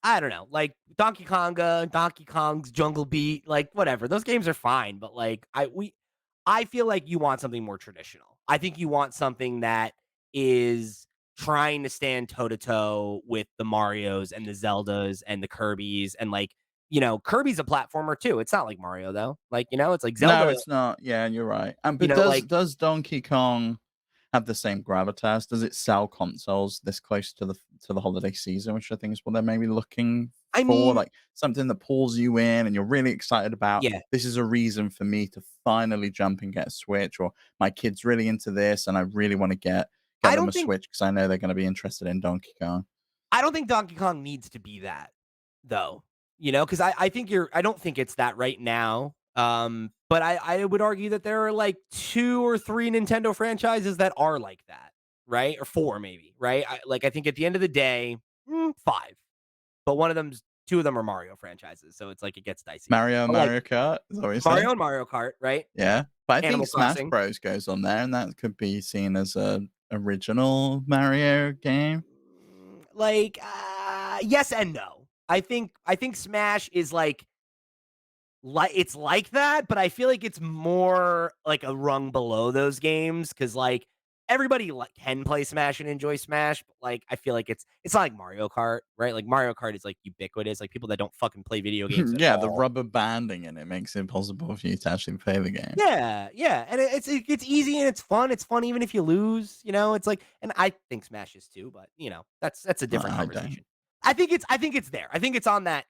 A: I don't know, like Donkey Konga, Donkey Kong's Jungle Beat, like whatever. Those games are fine, but like I feel like you want something more traditional. I think you want something that is trying to stand toe to toe with the Marios and the Zeldas and the Kirby's and like, Kirby's a platformer too. It's not like Mario though. Like, it's like
B: No,
A: Zelda,
B: it's not. Yeah, you're right. But does
A: like
B: Donkey Kong have the same gravitas? Does it sell consoles this close to the holiday season, which I think is what they're maybe looking
A: I
B: for,
A: mean,
B: like something that pulls you in and you're really excited about.
A: yeah.
B: This is a reason for me to finally jump and get a Switch, or my kid's really into this and I really want to get
A: I
B: them a
A: don't think
B: Switch because I know they're going to be interested in Donkey Kong.
A: I don't think Donkey Kong needs to be that, though, because I don't think it's that right now. But I would argue that there are like 2 or 3 Nintendo franchises that are like that, right? Or 4 maybe, right? I think at the end of the day, 5, but 2 of them are Mario franchises, so it's like it gets dicey.
B: Mario and
A: But like
B: Mario Kart, is that what you're saying?
A: Mario and Mario Kart, right?
B: Yeah, but I think
A: Animal
B: Smash
A: Crossing.
B: Bros goes on there, and that could be seen as a original Mario game.
A: Yes and no. I think Smash is like it's like that, but I feel like it's more like a rung below those games because like everybody can play Smash and enjoy Smash, but like I feel like it's not like Mario Kart, right? Like Mario Kart is like ubiquitous, like people that don't fucking play video games at
B: Yeah, the
A: all.
B: rubber banding in it makes it impossible for you to actually play the game.
A: Yeah, yeah, and it's easy and it's fun. It's fun even if you lose. It's like, and I think Smash is too, but that's a different
B: I don't.
A: conversation. I think it's there. I think it's on that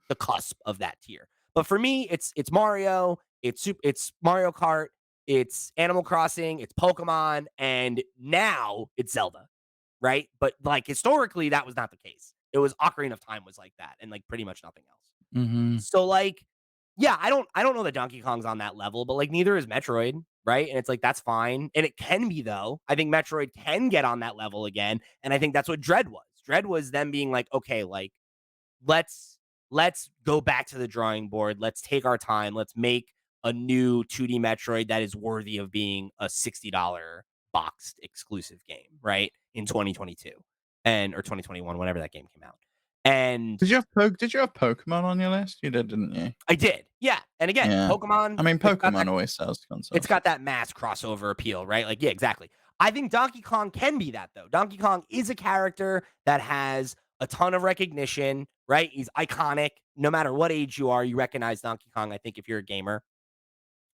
A: the cusp of that tier. But for me, it's Mario, it's Mario Kart, it's Animal Crossing, it's Pokemon, and now it's Zelda, right? But like historically, that was not the case. It was Ocarina of Time was like that, and like pretty much nothing else.
B: Mhm.
A: So like, yeah, I don't know that Donkey Kong's on that level, but like neither is Metroid, right? And it's like that's fine. And it can be though. I think Metroid can get on that level again. And I think that's what Dread was. Dread was them being like, okay, like let's go back to the drawing board. Let's take our time. Let's make a new 2D Metroid that is worthy of being a $60 boxed exclusive game, right? In 2022 and or 2021, whenever that game came out. And
B: Did you have Pokemon on your list? You did, didn't you?
A: I did. Yeah. And again,
B: Yeah.
A: Pokemon,
B: I mean,
A: it's got that
B: Pokemon always sells
A: it's
B: consoles.
A: got that mass crossover appeal, right? Like, yeah, exactly. I think Donkey Kong can be that though. Donkey Kong is a character that has a ton of recognition, right? He's iconic. No matter what age you are, you recognize Donkey Kong, I think, if you're a gamer.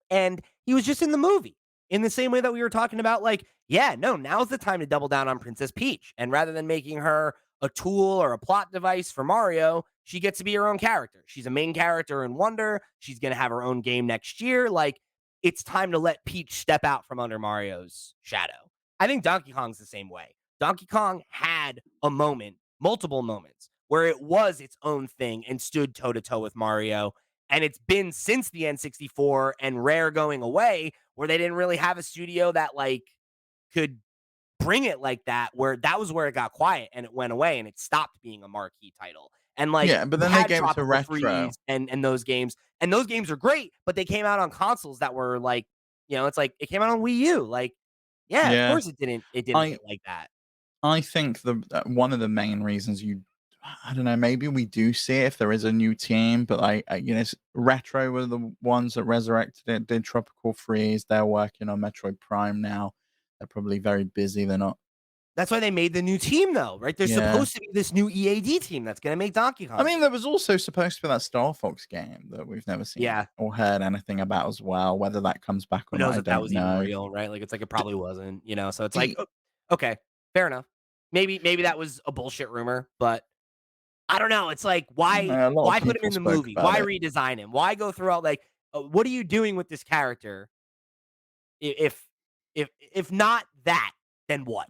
A: And he was just in the movie in the same way that we were talking about, like, yeah, no, now's the time to double down on Princess Peach. And rather than making her a tool or a plot device for Mario, she gets to be her own character. She's a main character in Wonder. She's going to have her own game next year. Like, it's time to let Peach step out from under Mario's shadow. I think Donkey Kong's the same way. Donkey Kong had a moment, multiple moments, where it was its own thing and stood toe to toe with Mario, and it's been since the N64 and Rare going away where they didn't really have a studio that like could bring it like that, where that was where it got quiet and it went away and it stopped being a marquee title. And like
B: Yeah, but
A: you
B: then they
A: had
B: gave it to
A: Tropical
B: retro.
A: Freeze and those games, and those games are great, but they came out on consoles that were like, it's like it came out on Wii U. Like, yeah, of
B: Yeah.
A: course it didn't
B: I
A: hit like that.
B: I think the one of the main reasons I don't know, maybe we do see it if there is a new team, but Retro were the ones that resurrected it, did Tropical Freeze. They're working on Metroid Prime now. They're probably very busy. They're not.
A: That's why they made the new team, though, right? There's
B: Yeah.
A: supposed to be this new EAD team that's going to make Donkey
B: I
A: Kong
B: mean,
A: games.
B: there was also supposed to be that Star Fox game that we've never seen
A: Yeah.
B: or heard anything about as well. Whether that comes back
A: Who
B: or not,
A: knows
B: I
A: if that
B: don't
A: was even
B: know.
A: real, right? Like, it's like it
B: D-
A: probably wasn't, you know? So it's like,
B: The
A: okay, fair enough. Maybe that was a bullshit rumor, but I don't know. It's like,
B: a lot of
A: why put him
B: people
A: in the
B: spoke
A: movie?
B: about
A: Why
B: it.
A: redesign him? Why go through all like, what are you doing with this character? If if not that, then what?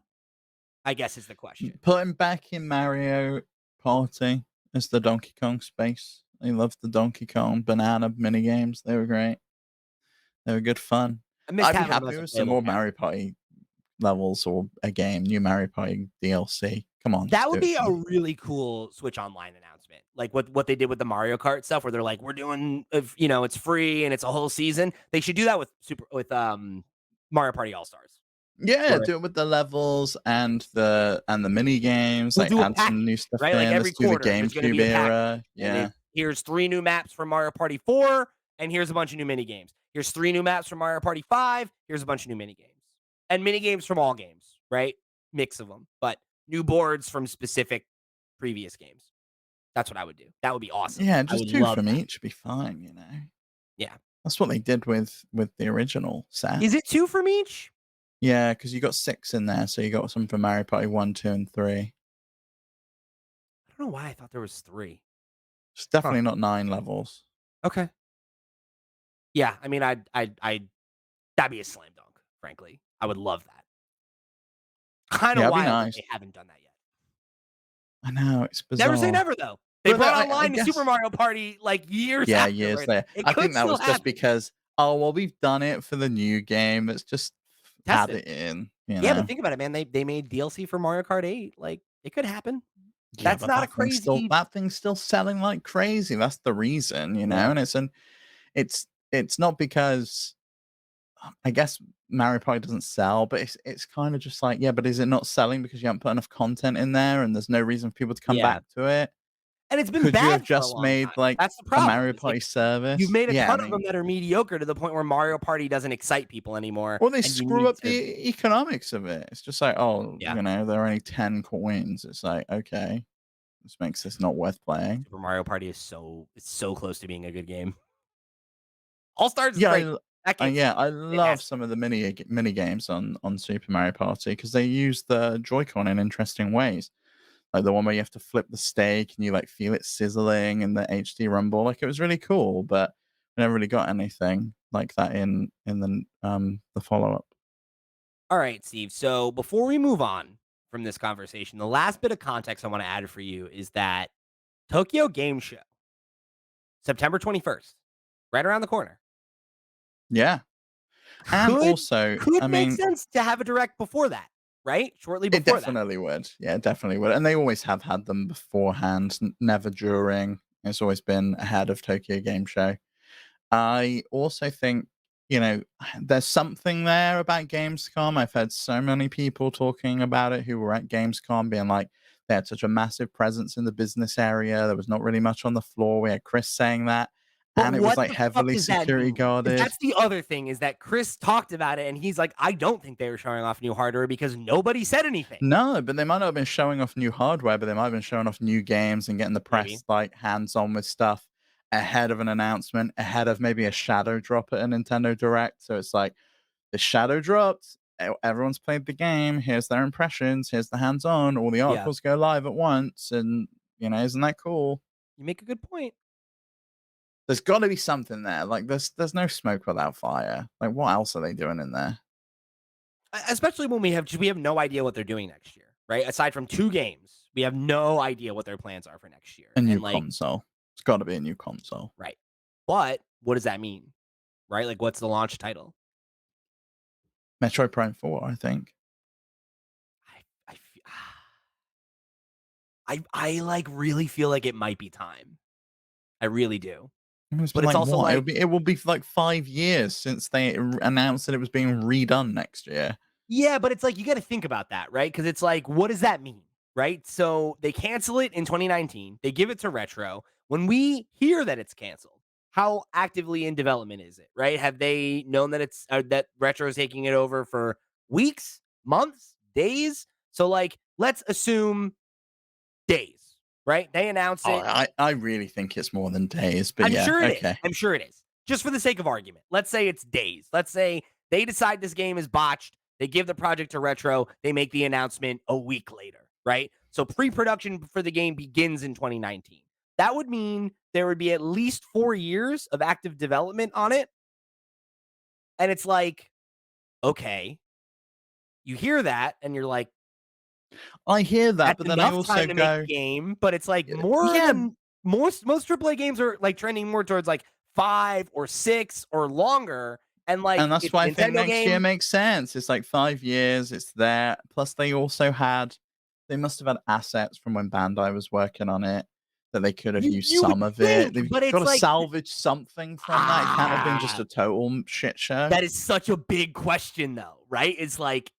A: I guess is the question.
B: Put him back in Mario Party as the Donkey Kong space. I loved the Donkey Kong banana mini games. They were great. They were good fun.
A: I missed
B: I'd be
A: having him
B: happy
A: as a
B: with some
A: playable
B: more
A: character.
B: Mario Party levels or a game, new Mario Party DLC. Come on,
A: That
B: just do
A: would
B: it
A: be
B: for
A: a
B: me.
A: really cool Switch Online announcement, like what they did with the Mario Kart stuff, where they're like, "We're doing, if it's free and it's a whole season." They should do that with Mario Party All Stars,
B: Yeah,
A: where
B: do it with the levels and the mini games,
A: we'll
B: like
A: do a
B: add some new
A: package,
B: stuff
A: right? Like
B: in.
A: every
B: Let's do the
A: quarter, there's going to
B: GameCube
A: be a package,
B: era.
A: and
B: Yeah.
A: here's 3 new maps from Mario Party 4, and here's a bunch of new mini games. Here's 3 new maps from Mario Party 5. Here's a bunch of new mini games, and mini games from all games, right? Mix of them, but new boards from specific previous games. That's what I would do. That would be awesome.
B: Yeah,
A: I
B: just
A: would
B: 2
A: love
B: from
A: that.
B: each be fine.
A: Yeah.
B: That's what they did with the original set.
A: Is it 2 from each?
B: Yeah, because you got 6 in there, so you got some for Mario Party 1, 2, and 3.
A: I don't know why I thought there was 3.
B: It's
A: Huh.
B: definitely not 9 levels.
A: Okay. Yeah, I mean, I'd that'd be a slam dunk, frankly. I would love that. Kinda
B: Yeah, it'd be
A: wild that
B: nice.
A: they haven't done that yet.
B: I know, it's
A: Never say
B: bizarre.
A: never, though. They
B: But no,
A: brought
B: I
A: online the Super
B: guess
A: Mario Party, like, years
B: yeah, years
A: afterwards.
B: later.
A: It
B: I
A: could
B: think that
A: still
B: was just
A: happen.
B: because, "Oh, well, we've done it for the new game. Let's just
A: Test
B: add
A: it.
B: it in,"
A: Yeah, but think about it, man. They made DLC for Mario Kart 8. Like, it could happen.
B: Yeah,
A: That's
B: but
A: not a crazy.
B: that thing's still selling like crazy. That's the reason,
A: Yeah.
B: and it's not because I guess Mario Party doesn't sell, but it's kind of just like, yeah, but is it not selling because you haven't put enough content in there and there's no reason for people to come
A: Yeah.
B: back to it?
A: And it's been
B: Could you have
A: bad for a
B: just
A: long
B: made
A: time.
B: like
A: That's the
B: a
A: problem.
B: Mario
A: It's like
B: Party
A: you've
B: service?
A: made a
B: Yeah, I
A: ton of them
B: mean,
A: that are mediocre to the point where Mario Party doesn't excite people anymore,
B: or they
A: and you
B: screw
A: need
B: up
A: to.
B: the economics of it. It's just like, oh,
A: Yeah.
B: there are only 10 coins. It's like, okay, this makes this not worth playing.
A: Super Mario Party is it's so close to being a good game. All Stars is
B: Yeah,
A: great. That game's
B: I love
A: fantastic.
B: some of the mini games on Super Mario Party because they use the Joy-Con in interesting ways. Like the one where you have to flip the steak and you like feel it sizzling in the HD rumble. Like it was really cool, but we never really got anything like that in the follow up.
A: All right, Steve. So before we move on from this conversation, the last bit of context I want to add for you is that Tokyo Game Show, September 21st, right around the corner.
B: Yeah, and
A: Could
B: also, I
A: could make
B: mean,
A: sense to have a direct before that, right? Shortly
B: it
A: before that.
B: definitely would. Yeah, it definitely would. And they always have had them beforehand, never during. It's always been ahead of Tokyo Game Show. I also think, there's something there about Gamescom. I've heard so many people talking about it who were at Gamescom being like, they had such a massive presence in the business area. There was not really much on the floor. We had Chris saying that,
A: But
B: and it was
A: what
B: like
A: the fuck
B: heavily
A: does that
B: security
A: mean? Because
B: guarded.
A: that's the other thing is that Chris talked about it and he's like, I don't think they were showing off new hardware because nobody said anything.
B: No, but they might not have been showing off new hardware, but they might have been showing off new games and getting the
A: Maybe.
B: press like hands on with stuff ahead of an announcement, ahead of maybe a shadow drop at a Nintendo Direct. So it's like, the shadow dropped. Everyone's played the game. Here's their impressions. Here's the hands-on. All the
A: Yeah.
B: articles go live at once, and isn't that cool?
A: You make a good point.
B: There's got to be something there. Like there's no smoke without fire. Like what else are they doing in there?
A: Especially when we have no idea what they're doing next year, right? Aside from 2 games, we have no idea what their plans are for next year.
B: A new
A: And like,
B: console. It's got to be a new console.
A: right. But what does that mean? Right? Like what's the launch title?
B: Metroid Prime 4, I think.
A: I fe- I like really feel like it might be time. I really do.
B: It's
A: But
B: been
A: it's
B: like
A: also
B: what?
A: like,
B: It will be like 5 years since they announced that it was being redone next year.
A: Yeah, but it's like you got to think about that, right? Because it's like, what does that mean, right? So they cancel it in 2019. They give it to Retro. When we hear that it's canceled, how actively in development is it, right? Have they known that it's that Retro is taking it over for weeks, months, days? So like, let's assume days, right? They announce
B: Oh,
A: it.
B: I really think it's more than days, but
A: I'm
B: yeah,
A: sure it is.
B: okay.
A: I'm sure it is. Just for the sake of argument, let's say it's days. Let's say they decide this game is botched. They give the project to Retro. They make the announcement a week later, right? So pre production for the game begins in 2019. That would mean there would be at least 4 years of active development on it. And it's like, okay, you hear that and you're like,
B: I hear that,
A: that's
B: but then I
A: enough
B: also
A: time to make
B: go,
A: the game. But it's like more
B: yeah,
A: than most AAA games are like trending more towards like 5 or 6 or longer. And
B: and
A: like
B: that's
A: it's a
B: why I think
A: Nintendo
B: next year
A: game.
B: makes sense. It's like 5 years, it's there. Plus, they must have had assets from when Bandai was working on it that they could have used
A: You would
B: some of it.
A: think,
B: They've
A: but
B: got
A: it's
B: to
A: like
B: salvage something from that. It can't have been just
A: ah,
B: a total shit show.
A: that is such a big question, though, right? It's like,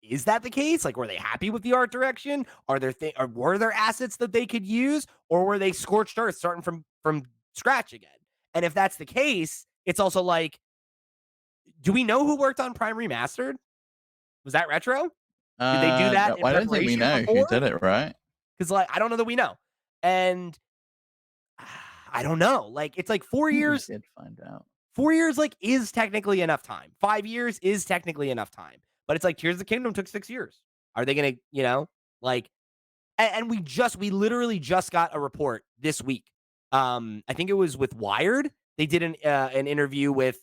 A: is that the case? Like, were they happy with the art direction? Are there or were there assets that they could use, or were they scorched earth starting from scratch again? And if that's the case, it's also like, do we know who worked on Prime Remastered? Was that Retro? Did they do that in
B: I don't think we
A: preparation
B: know who
A: before?
B: did it, right?
A: Because like I don't know that we know, and I don't know. Like it's like four
B: I think we
A: years
B: did find out.
A: 4 years like is technically enough time. 5 years is technically enough time. But it's like Tears of the Kingdom took 6 years. Are they gonna, like and we literally just got a report this week. I think it was with Wired. They did an interview with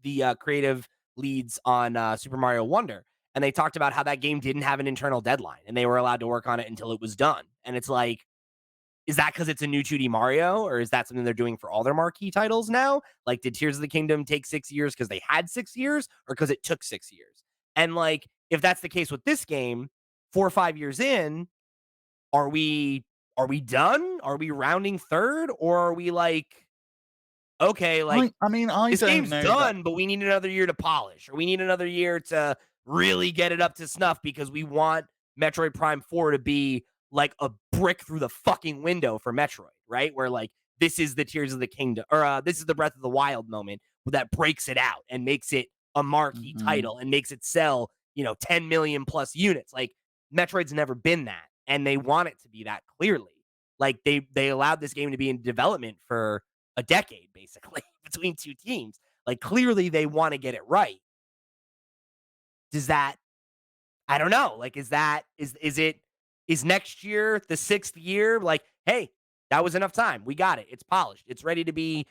A: the creative leads on Super Mario Wonder. And they talked about how that game didn't have an internal deadline and they were allowed to work on it until it was done. And it's like, is that because it's a new 2D Mario, or is that something they're doing for all their marquee titles now? Like, did Tears of the Kingdom take 6 years because they had 6 years, or because it took 6 years? And like, if that's the case with this game, 4 or 5 years in, are we done? Are we rounding third, or are we like, okay, like
B: I mean, I
A: this
B: don't
A: game's
B: know that.
A: done, but we need another year to polish, or we need another year to really get it up to snuff because we want Metroid Prime 4 to be like a brick through the fucking window for Metroid, right? Where like this is the Tears of the Kingdom, or this is the Breath of the Wild moment that breaks it out and makes it a marquee
B: Mhm.
A: title and makes it sell, 10 million plus units. Like Metroid's never been that, and they want it to be that clearly. Like they allowed this game to be in development for a decade basically between two teams. Like clearly they want to get it right. Does that I don't know. Like is next year the 6th year like, hey, that was enough time. We got it. It's polished. It's ready to be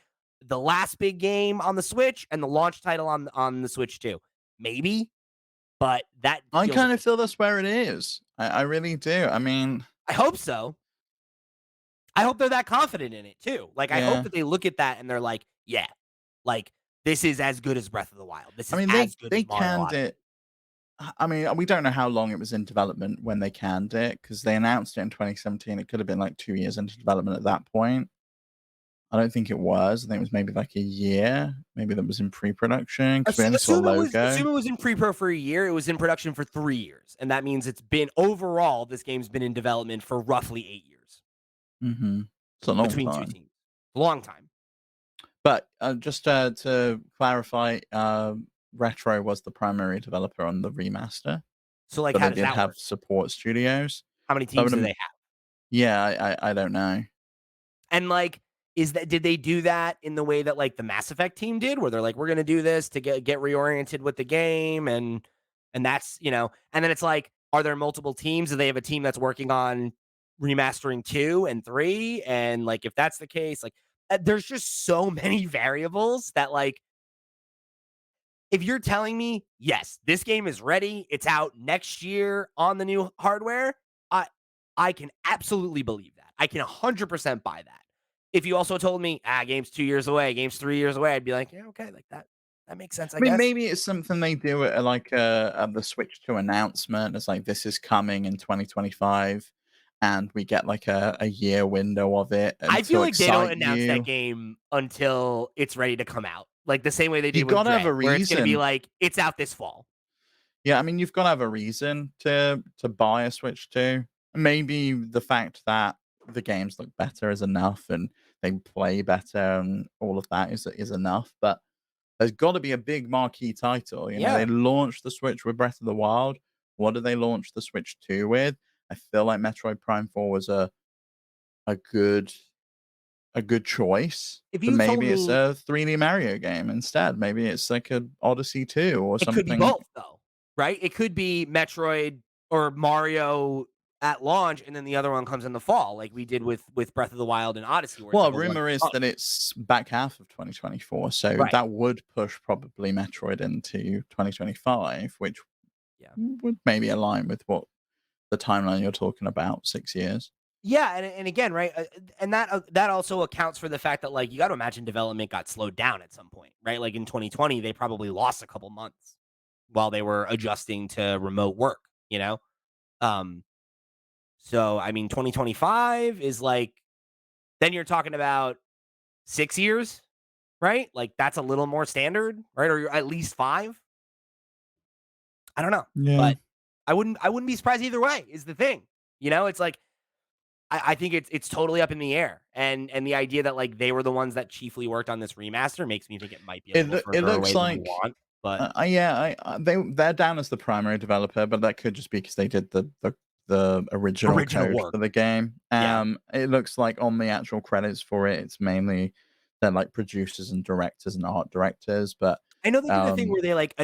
A: the last big game on the Switch and the launch title on the Switch too. Maybe, but that
B: I
A: feels like
B: kind of feel that's where it is. I really do. I mean,
A: I hope so. I hope they're that confident in it too. Like I hope
B: yeah.
A: that they look at that and they're like, yeah, like this is as good as Breath of the Wild. This
B: I
A: is
B: mean,
A: as good
B: they
A: as Mario
B: canned
A: Odyssey.
B: it. I mean, we don't know how long it was in development when they canned it because they announced it in 2017. It could have been like 2 years into development at that point. I don't think it was. I think it was maybe like a year. Maybe that was in pre-production because we only saw a logo.
A: Assume it was in pre-pro for a year. It was in production for 3 years, and that means it's been overall. This game's been in development for roughly 8 years
B: It's a long
A: between two
B: time.
A: teams. A long time.
B: But just to clarify, Retro was the primary developer on the remaster,
A: So, like,
B: but
A: how
B: they
A: does
B: did
A: that
B: have
A: work?
B: support studios.
A: How many
B: So I
A: teams
B: would,
A: do they have?
B: yeah, I don't know.
A: And like, did they do that in the way that like the Mass Effect team did, where they're like, we're gonna do this to get reoriented with the game, and that's and then it's like, are there multiple teams? Do they have a team that's working on remastering 2 and 3? And like, if that's the case, like, there's just so many variables that like, if you're telling me, yes, this game is ready, it's out next year on the new hardware, I I can absolutely believe that. I can 100% buy that. If you also told me, game's 2 years away, game's 3 years away, I'd be like, yeah, okay, like that makes sense, I
B: I mean,
A: guess.
B: maybe it's something they do at like at the Switch 2 announcement. It's like this is coming in 2025, and we get like a year window of it
A: I
B: and
A: feel
B: to
A: like they don't
B: excite
A: announce that
B: you.
A: game until it's ready to come out, like the same way they
B: You
A: did with
B: gotta have
A: Dread,
B: a
A: where it's going to be
B: reason.
A: like, it's out this fall.
B: Yeah, I mean, you've gotta have a reason to buy a Switch 2. Maybe the fact that the games look better is enough and they play better and all of that is enough, but there's gotta be a big marquee title, you know, they
A: Yeah.
B: launched the Switch with Breath of the Wild. What did they launch the Switch 2 with? I feel like Metroid Prime 4 was a good a good choice,
A: If
B: but
A: you told
B: maybe it's
A: me
B: a 3D Mario game instead. Maybe it's like a Odyssey 2 or
A: it could be
B: something.
A: both though, right? It could be Metroid or Mario at launch, and then the other one comes in the fall, like we did with Breath of the Wild and Odyssey, where it's
B: Well,
A: like a one
B: rumor is
A: punch.
B: that it's back half of 2024, so
A: Right.
B: that would push probably Metroid into 2025, which
A: Yeah.
B: would maybe align with what the timeline you're talking about, 6 years.
A: Yeah, and again, right, and that also accounts for the fact that, like, you gotta imagine development got slowed down at some point, right? Like, in 2020, they probably lost a couple months while they were adjusting to remote work, you know? Um, so, I mean, 2025 is, like then you're talking about 6 years, right? Like, that's a little more standard, right? Or at least 5? I don't know,
B: Yeah.
A: but I wouldn't be surprised either way is the thing, you know? It's like I think it's totally up in the air, and the idea that, like, they were the ones that chiefly worked on this remaster makes me think it might be a little
B: It
A: further
B: looks
A: away than we
B: like
A: want, but
B: yeah, they're down as the primary developer, but that could just be because they did the original
A: original
B: code
A: work.
B: for the game.
A: Yeah.
B: It looks like on the actual credits for it, it's mainly they're like producers and directors and art directors, but
A: I know they did a thing
B: um
A: where they, like,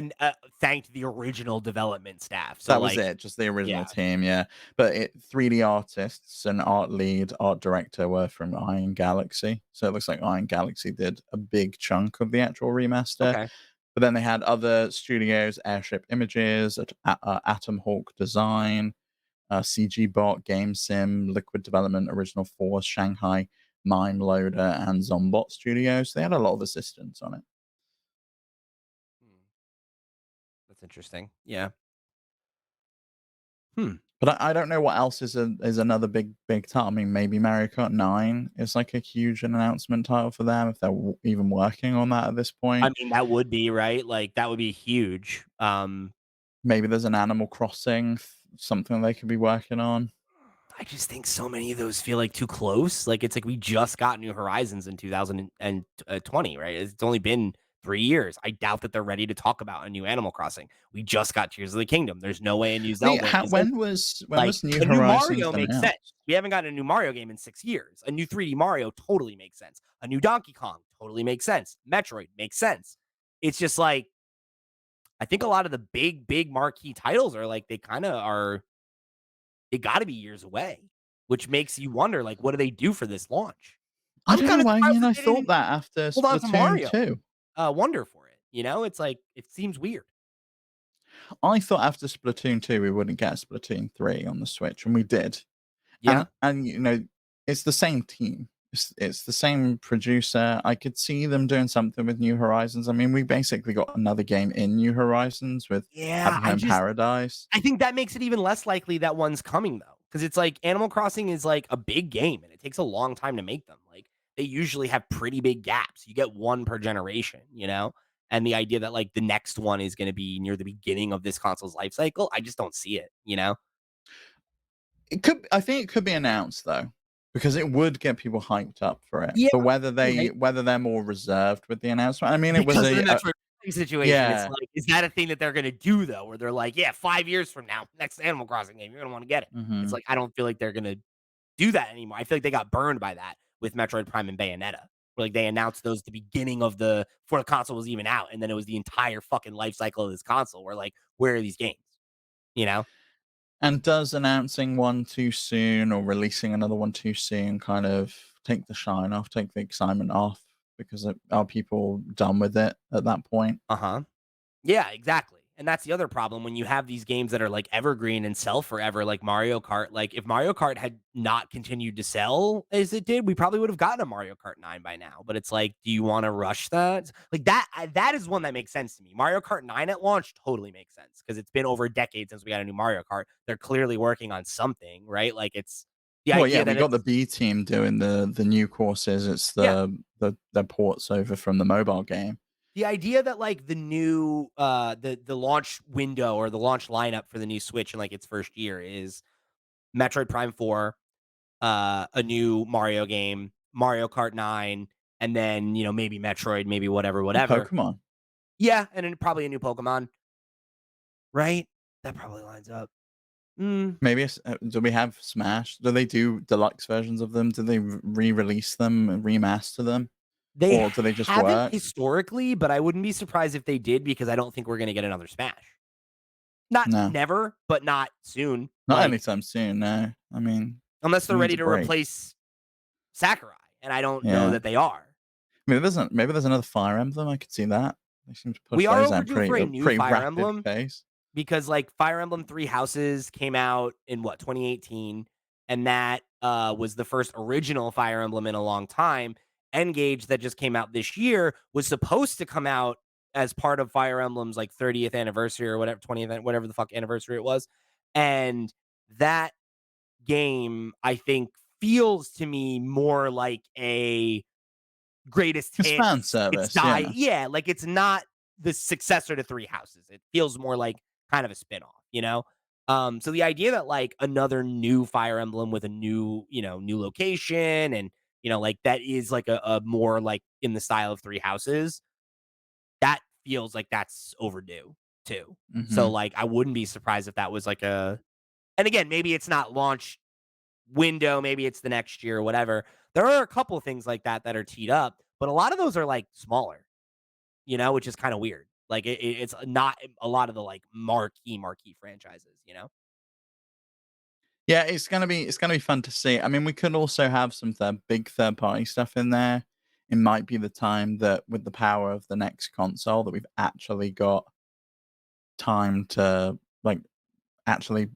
A: thanked the original development staff, so,
B: that was
A: like
B: it, just the original
A: yeah,
B: team, yeah. But 3D artists and art lead, art director were from Iron Galaxy. So it looks like Iron Galaxy did a big chunk of the actual remaster.
A: okay.
B: But then they had other studios, Airship Images, Atom Hawk Design, CG Bot, Game Sim, Liquid Development, Original Force, Shanghai, Mime Loader, and Zombot Studios. They had a lot of assistants on it.
A: Hmm, that's interesting. Yeah. Hmm.
B: But I don't know what else is another big title. I mean, maybe Mario Kart 9 is like a huge announcement title for them if they're even working on that at this
A: I
B: point.
A: mean, that would be, right? Like, that would be huge.
B: Maybe there's an Animal Crossing, something they could be working on.
A: I just think so many of those feel like too close. Like it's like we just got New Horizons in 2020, right? It's only been 3 years. I doubt that they're ready to talk about a new Animal Crossing. We just got Tears of the Kingdom. There's no way a new
B: Wait,
A: Zelda is in.
B: when
A: Like
B: was New
A: a new
B: Horizons
A: Mario makes sense.
B: announced?
A: We haven't gotten a new Mario game in 6 years. A new 3D Mario totally makes sense. A new Donkey Kong totally makes sense. Metroid makes sense. It's just like I think a lot of the big marquee titles are like they kind of are it got to be years away, which makes you wonder, like, what do they do for this launch?
B: I
A: I'm
B: don't
A: kind
B: know
A: of
B: why. I
A: surprised
B: mean,
A: that
B: I
A: they
B: thought
A: didn't
B: that after
A: hold on to
B: Splatoon
A: Mario
B: 2.
A: Wonder for it. You know, it's like it seems weird.
B: I thought after Splatoon 2 we wouldn't get Splatoon 3 on the Switch, and we did.
A: Yeah,
B: You know, it's the same team. It's the same producer. I could see them doing something with New Horizons. I mean, we basically got another game in New Horizons with
A: yeah.
B: Happy Home Paradise.
A: I think that makes it even less likely that one's coming though, because it's like Animal Crossing is like a big game and it takes a long time to make them. Like they usually have pretty big gaps. You get one per generation, you know. And the idea that like the next one is going to be near the beginning of this console's life cycle, I just don't see it. You know.
B: I think it could be announced though, because it would get people hyped up for it.
A: Yeah,
B: But
A: right.
B: whether they're more reserved with the announcement, I mean, it was
A: Because of the Metroid Prime situation, it's
B: yeah.
A: like, is that a thing that they're gonna do, though? Where they're like, "Yeah, 5 years from now, next Animal Crossing game, you're gonna wanna get it." It's
B: Mhm.
A: like, I don't feel like they're gonna do that anymore. I feel like they got burned by that with Metroid Prime and Bayonetta, where, like, they announced those at the beginning of the before the console was even out, and then it was the entire fucking life cycle of this console. We're like, "Where are these games?" You know?
B: And does announcing one too soon or releasing another one too soon kind of take the shine off, take the excitement off? Because are people done with it at that point?
A: Uh-huh. Yeah, exactly. And that's the other problem when you have these games that are like evergreen and sell forever, like Mario Kart. Like if Mario Kart had not continued to sell as it did, we probably would have gotten a Mario Kart 9 by now. But it's like, do you want to rush that? Like that is one that makes sense to me. Mario Kart 9 at launch totally makes sense because it's been over a decade since we got a new Mario Kart. They're clearly working on something, right? Like it's the
B: Well, yeah,
A: idea
B: we
A: that
B: got the
A: it's
B: B team doing the new courses. It's
A: yeah,
B: the ports over from the mobile game.
A: the idea that like the launch window or the launch lineup for the new Switch in like its first year is Metroid Prime 4, a new Mario game, Mario Kart 9, and then, maybe Metroid, maybe whatever,
B: And
A: whatever.
B: Pokemon.
A: Yeah, and then probably a new Pokemon, right? That probably lines up. Mm,
B: Maybe do we have Smash? Do they do deluxe versions of them? Do they re-release them and remaster them,
A: they
B: or do they just
A: haven't
B: work?
A: historically, but I wouldn't be surprised if they did because I don't think we're gonna get another Smash. Not
B: No,
A: never, but not soon.
B: not
A: Like,
B: anytime soon. No, I mean,
A: unless they're
B: needs
A: ready
B: a
A: to
B: break.
A: replace Sakurai, and I don't know
B: Yeah,
A: that they are.
B: maybe there's another Fire Emblem. I could see that. They seem to
A: We
B: push
A: are
B: those out
A: overdue for a
B: a
A: new
B: pretty
A: Fire
B: rapid
A: Emblem
B: pace.
A: because like Fire Emblem Three Houses came out in what 2018, and that was the first original Fire Emblem in a long time. Engage that just came out this year was supposed to come out as part of Fire Emblem's like 30th anniversary or whatever 20th whatever the fuck anniversary it was, and that game I think feels to me more like a greatest
B: It's fan
A: hits. It's
B: service,
A: die.
B: yeah.
A: Yeah, like it's not the successor to Three Houses. It feels more like kind of a spinoff. So the idea that like another new Fire Emblem with a new, new location and like that is like a more like in the style of Three Houses, that feels like that's overdue too. So
B: Hmm.
A: like I wouldn't be surprised if that was like and again, maybe it's not launch window, maybe it's the next year or whatever. There are a couple of things like that that are teed up, but a lot of those are like smaller, which is kind of weird. Like it's not a lot of the like marquee franchises.
B: Yeah, it's gonna be fun to see. I mean, we could also have some big third party stuff in there. It might be the time that, with the power of the next console, that we've actually got time to like actually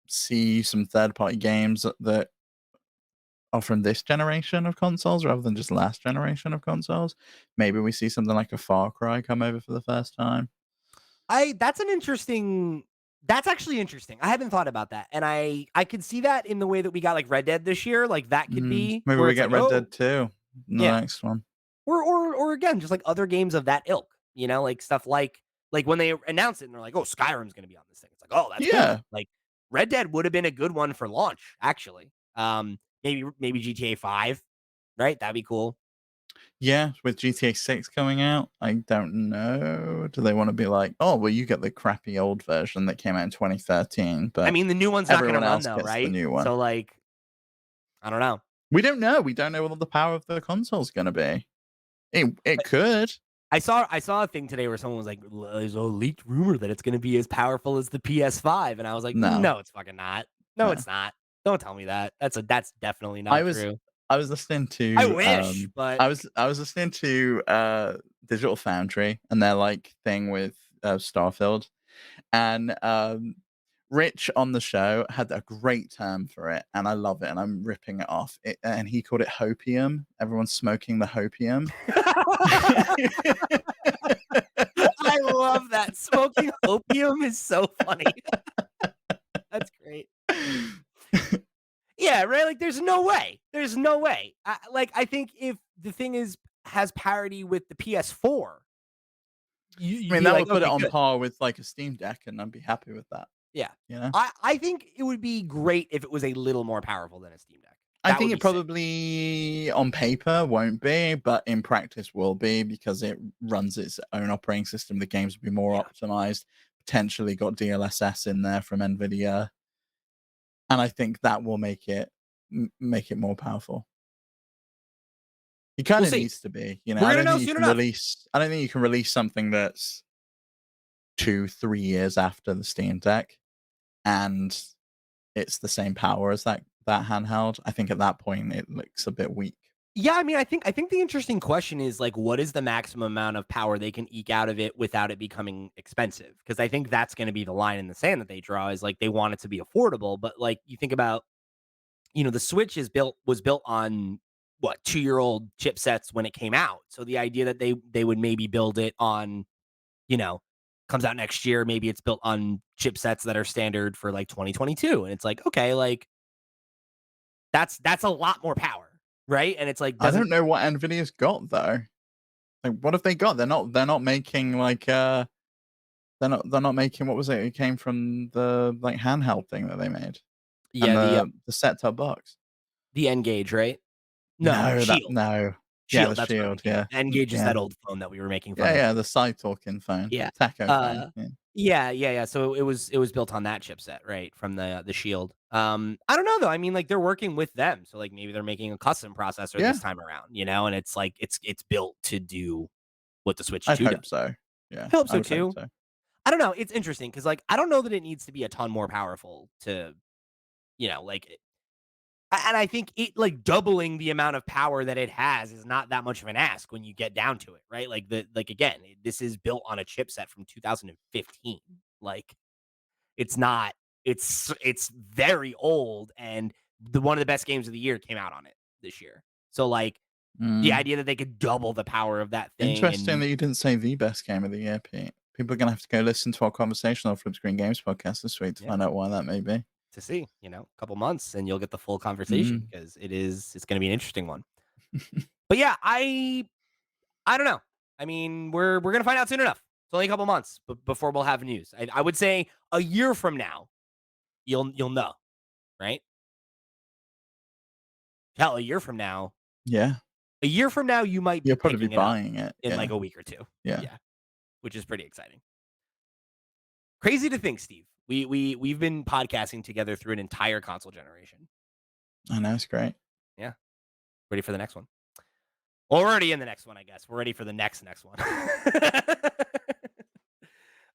B: see some third party games that are from this generation of consoles rather than just last generation of consoles. Maybe we see something like a Far Cry come over for the first time.
A: I that's actually interesting. I haven't thought about that. And I could see that in the way that we got like Red Dead this year. Like that could be
B: Maybe
A: where
B: we
A: it's
B: get
A: like,
B: Red
A: oh,
B: Dead 2 in the
A: yeah.
B: next one.
A: Or again, just like other games of that ilk, like stuff like when they announce it and they're like, "Oh, Skyrim's going to be on this thing." It's like, "Oh, that's cool."
B: Yeah.
A: Like Red Dead would have been a good one for launch, actually. Maybe GTA 5, right? That'd be cool.
B: Yeah, with GTA 6 coming out, I don't know. Do they want to be like, oh, well, you get the crappy old version that came out in 2013,
A: I
B: but
A: mean, the new one's not going to
B: everyone
A: run
B: else
A: though,
B: gets the
A: right?
B: new one?
A: So like, I don't know.
B: We don't know. We don't know what the power of the console's going to be. It could.
A: I saw a thing today where someone was like, "There's a leaked rumor that it's going to be as powerful as the PS5," and I was like,
B: No,
A: "No, it's fucking not. No,
B: no.
A: it's not. Don't tell me that. That's definitely
B: I
A: not
B: was
A: true.
B: I was listening
A: I
B: to
A: wish, but
B: I was listening to Digital Foundry and their like thing with Starfield, and Rich on the show had a great term for it, and I love it, and I'm ripping it off. And he called it hopium. Everyone's smoking the hopium.
A: I love that. Smoking opium is so funny. That's great. Yeah, right? Like, there's no way. There's no way. I think if the thing has parity with the PS4,
B: I
A: you'd
B: mean,
A: be
B: that
A: like,
B: would put it
A: "Okay,
B: on
A: good."
B: par with like a Steam Deck, and I'd be happy with that.
A: Yeah.
B: You know,
A: I think it would be great if it was a little more powerful than a Steam Deck.
B: I
A: That would
B: think it
A: be sick.
B: probably on paper won't be, but in practice will be because it runs its own operating system. The games will be more
A: Yeah.
B: optimized. Potentially got DLSS in there from Nvidia, and I think that will make it more powerful. It
A: We'll
B: kind of
A: see.
B: needs to be, you know.
A: We're gonna know soon enough.
B: I don't think you can release something that's 2, 3 years after the Steam Deck, and it's the same power as that handheld. I think at that point it looks a bit weak.
A: Yeah, I mean, I think the interesting question is like, what is the maximum amount of power they can eke out of it without it becoming expensive? Because I think that's going to be the line in the sand that they draw is like they want it to be affordable, but like you think about, the Switch was built on what 2-year old chipsets when it came out. So the idea that they would maybe build it on, you know, comes out next year, maybe it's built on chipsets that are standard for like 2022, and it's like okay, like that's a lot more power, right? And it's like
B: I don't
A: doesn't
B: know what Nvidia's got though. Like, what have they got? They're not making like they're not making what was it? It came from the like handheld thing that they made and
A: Yeah,
B: the set top box.
A: the N-Gage, right? No,
B: No, that
A: Shield.
B: no. Yeah, the
A: Shield, that's what I'm
B: Shield.
A: thinking of.
B: Yeah,
A: N-Gage is
B: yeah,
A: that old phone that we were making fun
B: yeah,
A: of.
B: yeah. The side talking phone,
A: Yeah.
B: Taco phone.
A: Uh,
B: Yeah.
A: yeah. So it was built on that chipset, right, from the Shield. I don't know though. I mean, like they're working with them, so like maybe they're making a custom processor
B: Yeah,
A: this time around, and it's like it's built to do what the Switch
B: I'd
A: 2 does.
B: hope so. Yeah,
A: I hope
B: I
A: so
B: would hope
A: too.
B: so.
A: I don't know. It's interesting because like I don't know that it needs to be a ton more powerful to, like and I think it like doubling the amount of power that it has is not that much of an ask when you get down to it, right? Like again, this is built on a chipset from 2015. Like it's not it's very old and the one of the best games of the year came out on it this year. So like the
B: Mm.
A: idea that they could double the power of that thing
B: Interesting
A: and
B: that you didn't say the best game of the year, Pete. People are gonna have to go listen to our conversation on Flip Screen Games podcast this week to
A: yeah,
B: find out why that may be.
A: to see, a couple months and you'll get the full conversation
B: Mm.
A: because it's going to be an interesting one. But yeah, I don't know. I mean, we're gonna find out soon enough. It's only a couple months before we'll have news. I would say a year from now, you'll know, right? Hell,
B: Yeah,
A: a year from now, you might be
B: you'll probably be
A: picking it up
B: buying it.
A: in like
B: Yeah,
A: a week or two.
B: yeah.
A: Yeah, which is pretty exciting. Crazy to think, Steve. We've been podcasting together through an entire console generation.
B: I know, it's great.
A: Yeah, ready for the next one. Well, we're already in the next one, I guess. We're ready for the next one.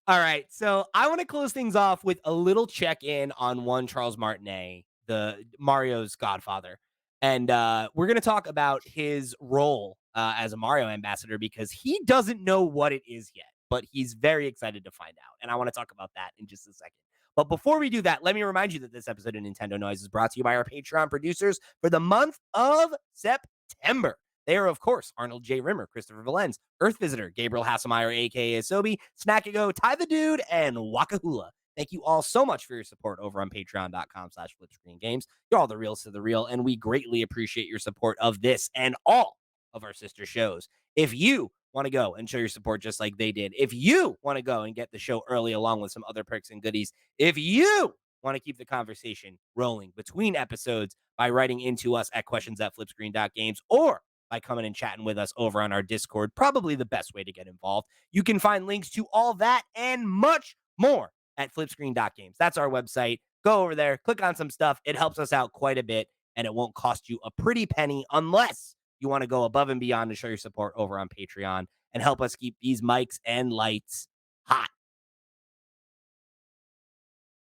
A: All right. So I want to close things off with a little check in on one Charles Martinet, the Mario's godfather. And we're going to talk about his role as a Mario ambassador because he doesn't know what it is yet, but he's very excited to find out. And I want to talk about that in just a second. But before we do that, let me remind you that this episode of Nintendo Noise is brought to you by our Patreon producers for the month of September. They are, of course, Arnold J. Rimmer, Christopher Valenz, Earth Visitor, Gabriel Hasselmeyer, aka Asobi, Snackago, Ty the Dude, and Wakahula. Thank you all so much for your support over on patreon.com/flipscreengames. You're all the reals to the real, and we greatly appreciate your support of this and all of our sister shows. If you want to go and show your support just like they did, if you want to go and get the show early along with some other perks and goodies, if you want to keep the conversation rolling between episodes by writing into us at questions@flipscreen.games or by coming and chatting with us over on our Discord, probably the best way to get involved. You can find links to all that and much more at flipscreen.games. That's our website. Go over there, click on some stuff. It helps us out quite a bit, and it won't cost you a pretty penny unless you want to go above and beyond to show your support over on Patreon and help us keep these mics and lights hot.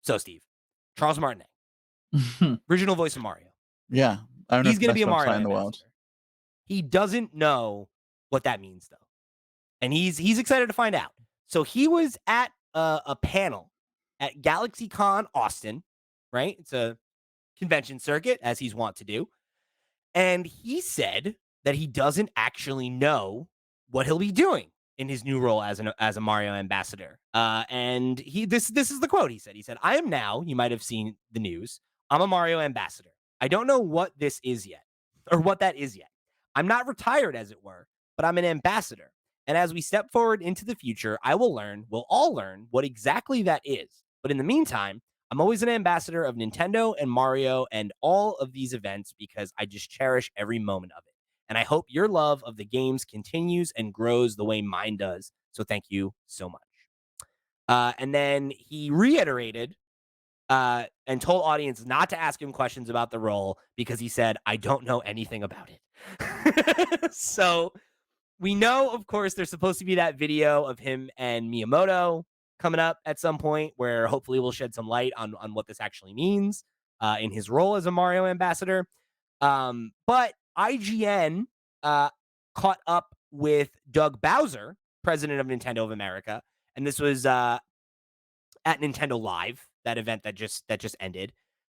A: So, Steve, Charles Martinet, original voice of Mario.
B: Yeah, owner
A: He's
B: of the
A: going to be
B: best
A: a Mario
B: website in the world.
A: ambassador. He doesn't know what that means, though. And he's excited to find out. So he was at a panel at GalaxyCon Austin, right? It's a convention circuit, as he's wont to do. And he said that he doesn't actually know what he'll be doing in his new role as a Mario ambassador. And this is the quote he said. He said, "I am now, you might have seen the news, I'm a Mario ambassador. I don't know what this is yet, or what that is yet. I'm not retired, as it were, but I'm an ambassador. And as we step forward into the future, we'll all learn what exactly that is. But in the meantime, I'm always an ambassador of Nintendo and Mario and all of these events because I just cherish every moment of it. And I hope your love of the games continues and grows the way mine does. So thank you so much." And then he reiterated and told audience not to ask him questions about the role because he said, "I don't know anything about it." So we know, of course, there's supposed to be that video of him and Miyamoto coming up at some point where hopefully we'll shed some light on what this actually means in his role as a Mario ambassador. But IGN caught up with Doug Bowser, president of Nintendo of America, and this was at Nintendo Live, that event that just ended.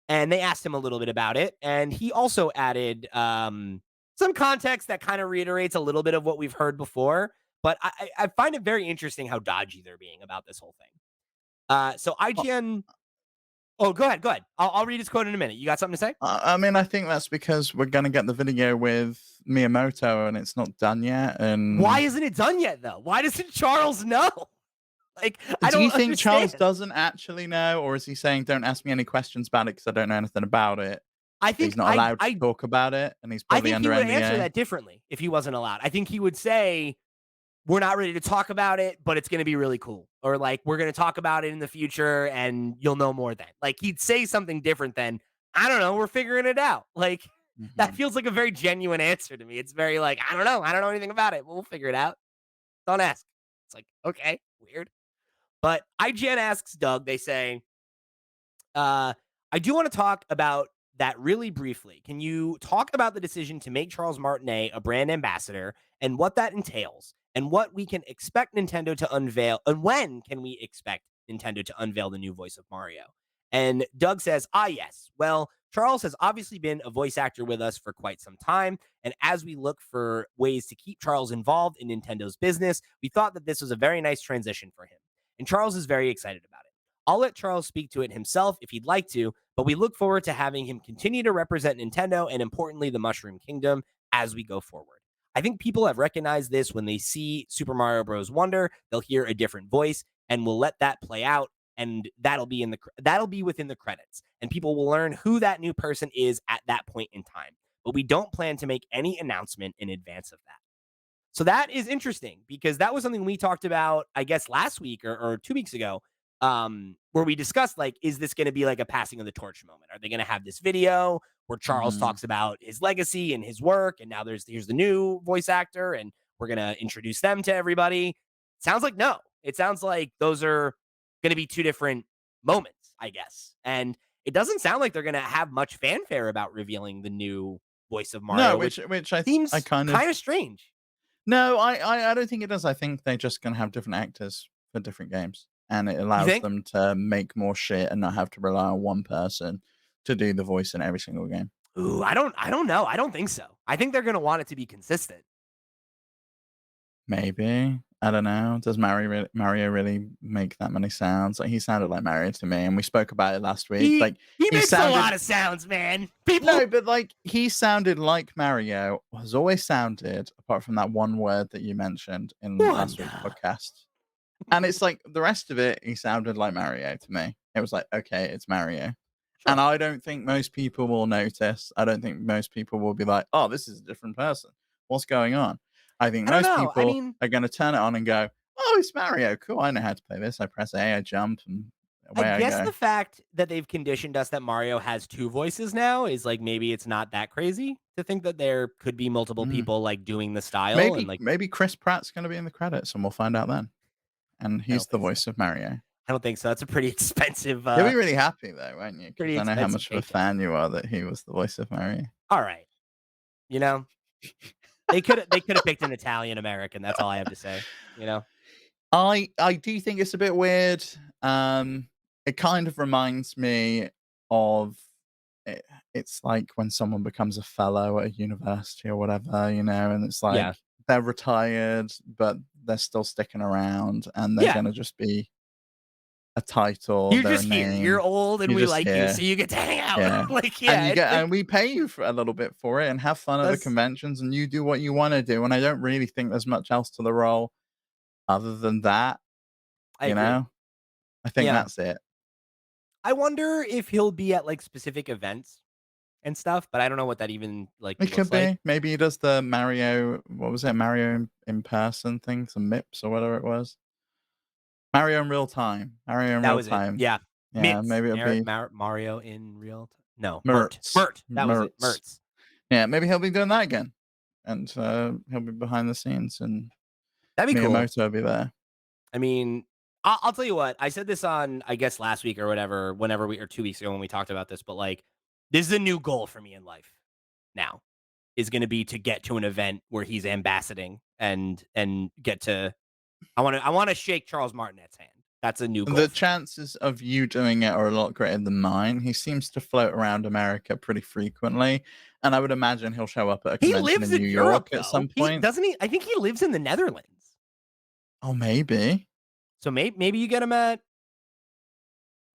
A: And they asked him a little bit about it, and he also added some context that kind of reiterates a little bit of what we've heard before. But I find it very interesting how dodgy they're being about this whole thing. So
B: Oh,
A: IGN, Oh, go ahead, go ahead. I'll read his quote in a minute. You got something to say?
B: I mean, I think that's because we're gonna get the video with Miyamoto and it's not done yet.
A: Why
B: And
A: isn't it done yet, though? Why doesn't Charles know? Like, I
B: do you
A: don't
B: think Charles
A: understand.
B: doesn't actually know, or is he saying, "Don't ask me any questions about it because I don't know anything about it"?
A: I
B: But he's
A: think
B: not
A: I
B: allowed to
A: I
B: talk about it, and he's
A: I
B: probably
A: think he
B: under
A: would answer
B: NDA.
A: that differently if he wasn't allowed. I think he would say, "We're not ready to talk about it, but it's gonna be really cool." Or like, "We're gonna talk about it in the future and you'll know more then." Like, he'd say something different than, "I don't know, we're figuring it out." Like, that
B: Mhm.
A: feels like a very genuine answer to me. It's very like, "I don't know. I don't know anything about it. We'll figure it out. Don't ask." It's like, "Okay, weird." But IGN asks Doug, they say, I do want to talk about that really briefly. Can you talk about the decision to make Charles Martinet a brand ambassador and what that entails and what we can expect Nintendo to unveil and when can we expect Nintendo to unveil the new voice of Mario? And Doug says, yes. Well, Charles has obviously been a voice actor with us for quite some time. And as we look for ways to keep Charles involved in Nintendo's business, we thought that this was a very nice transition for him. And Charles is very excited about it. I'll let Charles speak to it himself if he'd like to, but we look forward to having him continue to represent Nintendo and, importantly, the Mushroom Kingdom as we go forward. I think people have recognized this when they see Super Mario Bros. Wonder. They'll hear a different voice, and we'll let that play out, and that'll be within the credits, and people will learn who that new person is at that point in time. But we don't plan to make any announcement in advance of that. So that is interesting because that was something we talked about, I guess, last week or 2 weeks ago, where we discussed like, is this going to be like a passing of the torch moment? Are they going to have this video where Charles
B: Mhm.
A: talks about his legacy and his work, and now here's the new voice actor, and we're going to introduce them to everybody? Sounds like no. It sounds like those are going to be two different moments, I guess, and it doesn't sound like they're going to have much fanfare about revealing the new voice of
B: No,
A: Mario, which
B: which I
A: seems
B: kind of
A: kind of strange.
B: no, I don't think it does. I think they're just gonna have different actors for different games, and it
A: You
B: allows
A: think?
B: them to make more shit and not have to rely on one person to do the voice in every single game.
A: Ooh, I don't know. I don't think so. I think they're gonna want it to be consistent.
B: Maybe. I don't know. Does Mario really make that many sounds? Like, he sounded like Mario to me, and we spoke about it last week.
A: He
B: Like,
A: he
B: he
A: makes a
B: sounded
A: lot of sounds, man. People
B: no, but, like, he sounded like Mario has always sounded, apart from that one word that you mentioned in last week's
A: wonder.
B: podcast. And it's like the rest of it, he sounded like Mario to me. It was like, okay, it's Mario. And
A: Sure.
B: I don't think most people will notice. I don't think most people will be like, oh, this is a different person. What's going on? I think
A: I don't
B: most
A: know. I
B: people
A: mean,
B: are going to turn it on and go, oh, it's Mario. Cool. I know how to play this. I press A, I jump, and
A: I
B: away I
A: guess
B: go.
A: the fact that they've conditioned us that Mario has two voices now is like maybe it's not that crazy to think that there could be multiple
B: Mm.
A: people like doing the style and
B: Maybe,
A: like
B: maybe Chris Pratt's going to be in the credits, and we'll find out then. And
A: I
B: he's
A: don't
B: the
A: think so.
B: voice of Mario.
A: I don't think so. That's a pretty expensive
B: You'll be really happy though, won't you? Because
A: pretty
B: I know how
A: expensive
B: much of a
A: paycheck.
B: fan you are that he was the voice of Mario.
A: All right. You know, they could have picked an Italian American. That's all I have to say, you know?
B: I do think it's a bit weird. It kind of reminds me of it, it's like when someone becomes a fellow at a university or whatever, and it's
A: Yeah.
B: like they're retired, but they're still sticking around, and they're
A: Yeah.
B: gonna just be a title,
A: You're
B: they're a
A: just here. You're
B: name.
A: old and
B: You're
A: we
B: just
A: like you, so
B: here,
A: you get to hang out.
B: yeah,
A: Like,
B: and
A: yeah,
B: you
A: it's
B: get
A: like
B: and we pay you for a little bit for it and have fun at the
A: that's
B: conventions, and you do what you want to do. And I don't really think there's much else to the role other than that.
A: I
B: You
A: agree.
B: know, I think
A: Yeah.
B: that's it.
A: I wonder if he'll be at like specific events and stuff, but I don't know what that even like
B: It could
A: looks like.
B: be. Maybe he does the Mario, what was it? Mario in person thing, some MIPS or whatever it was. Mario in real time. Mario in
A: That
B: real
A: was it.
B: time.
A: Yeah.
B: Yeah,
A: Mitz.
B: maybe it'll be
A: Mario in real time. No, Mert.
B: Mertz.
A: Mert. That was it.
B: Mertz.
A: Mertz.
B: Yeah, maybe he'll be doing that again. And he'll be behind the scenes and
A: That'd be cool.
B: Miyamoto will be there.
A: I mean, I'll tell you what. I said this on, I guess, last week or whatever, whenever we or 2 weeks ago when we talked about this, but like, this is a new goal for me in life now. Is going to be to get to an event where he's ambassading and get to I want to shake Charles Martinet's hand. That's a new goal
B: The
A: for me.
B: chances of you doing it are a lot greater than mine. He seems to float around America pretty frequently, and I would imagine he'll show up at a
A: He
B: convention
A: lives
B: in
A: in
B: New
A: Europe
B: York at
A: though.
B: some
A: He
B: point.
A: doesn't he I think he lives in the Netherlands.
B: Oh, maybe.
A: So maybe you get him at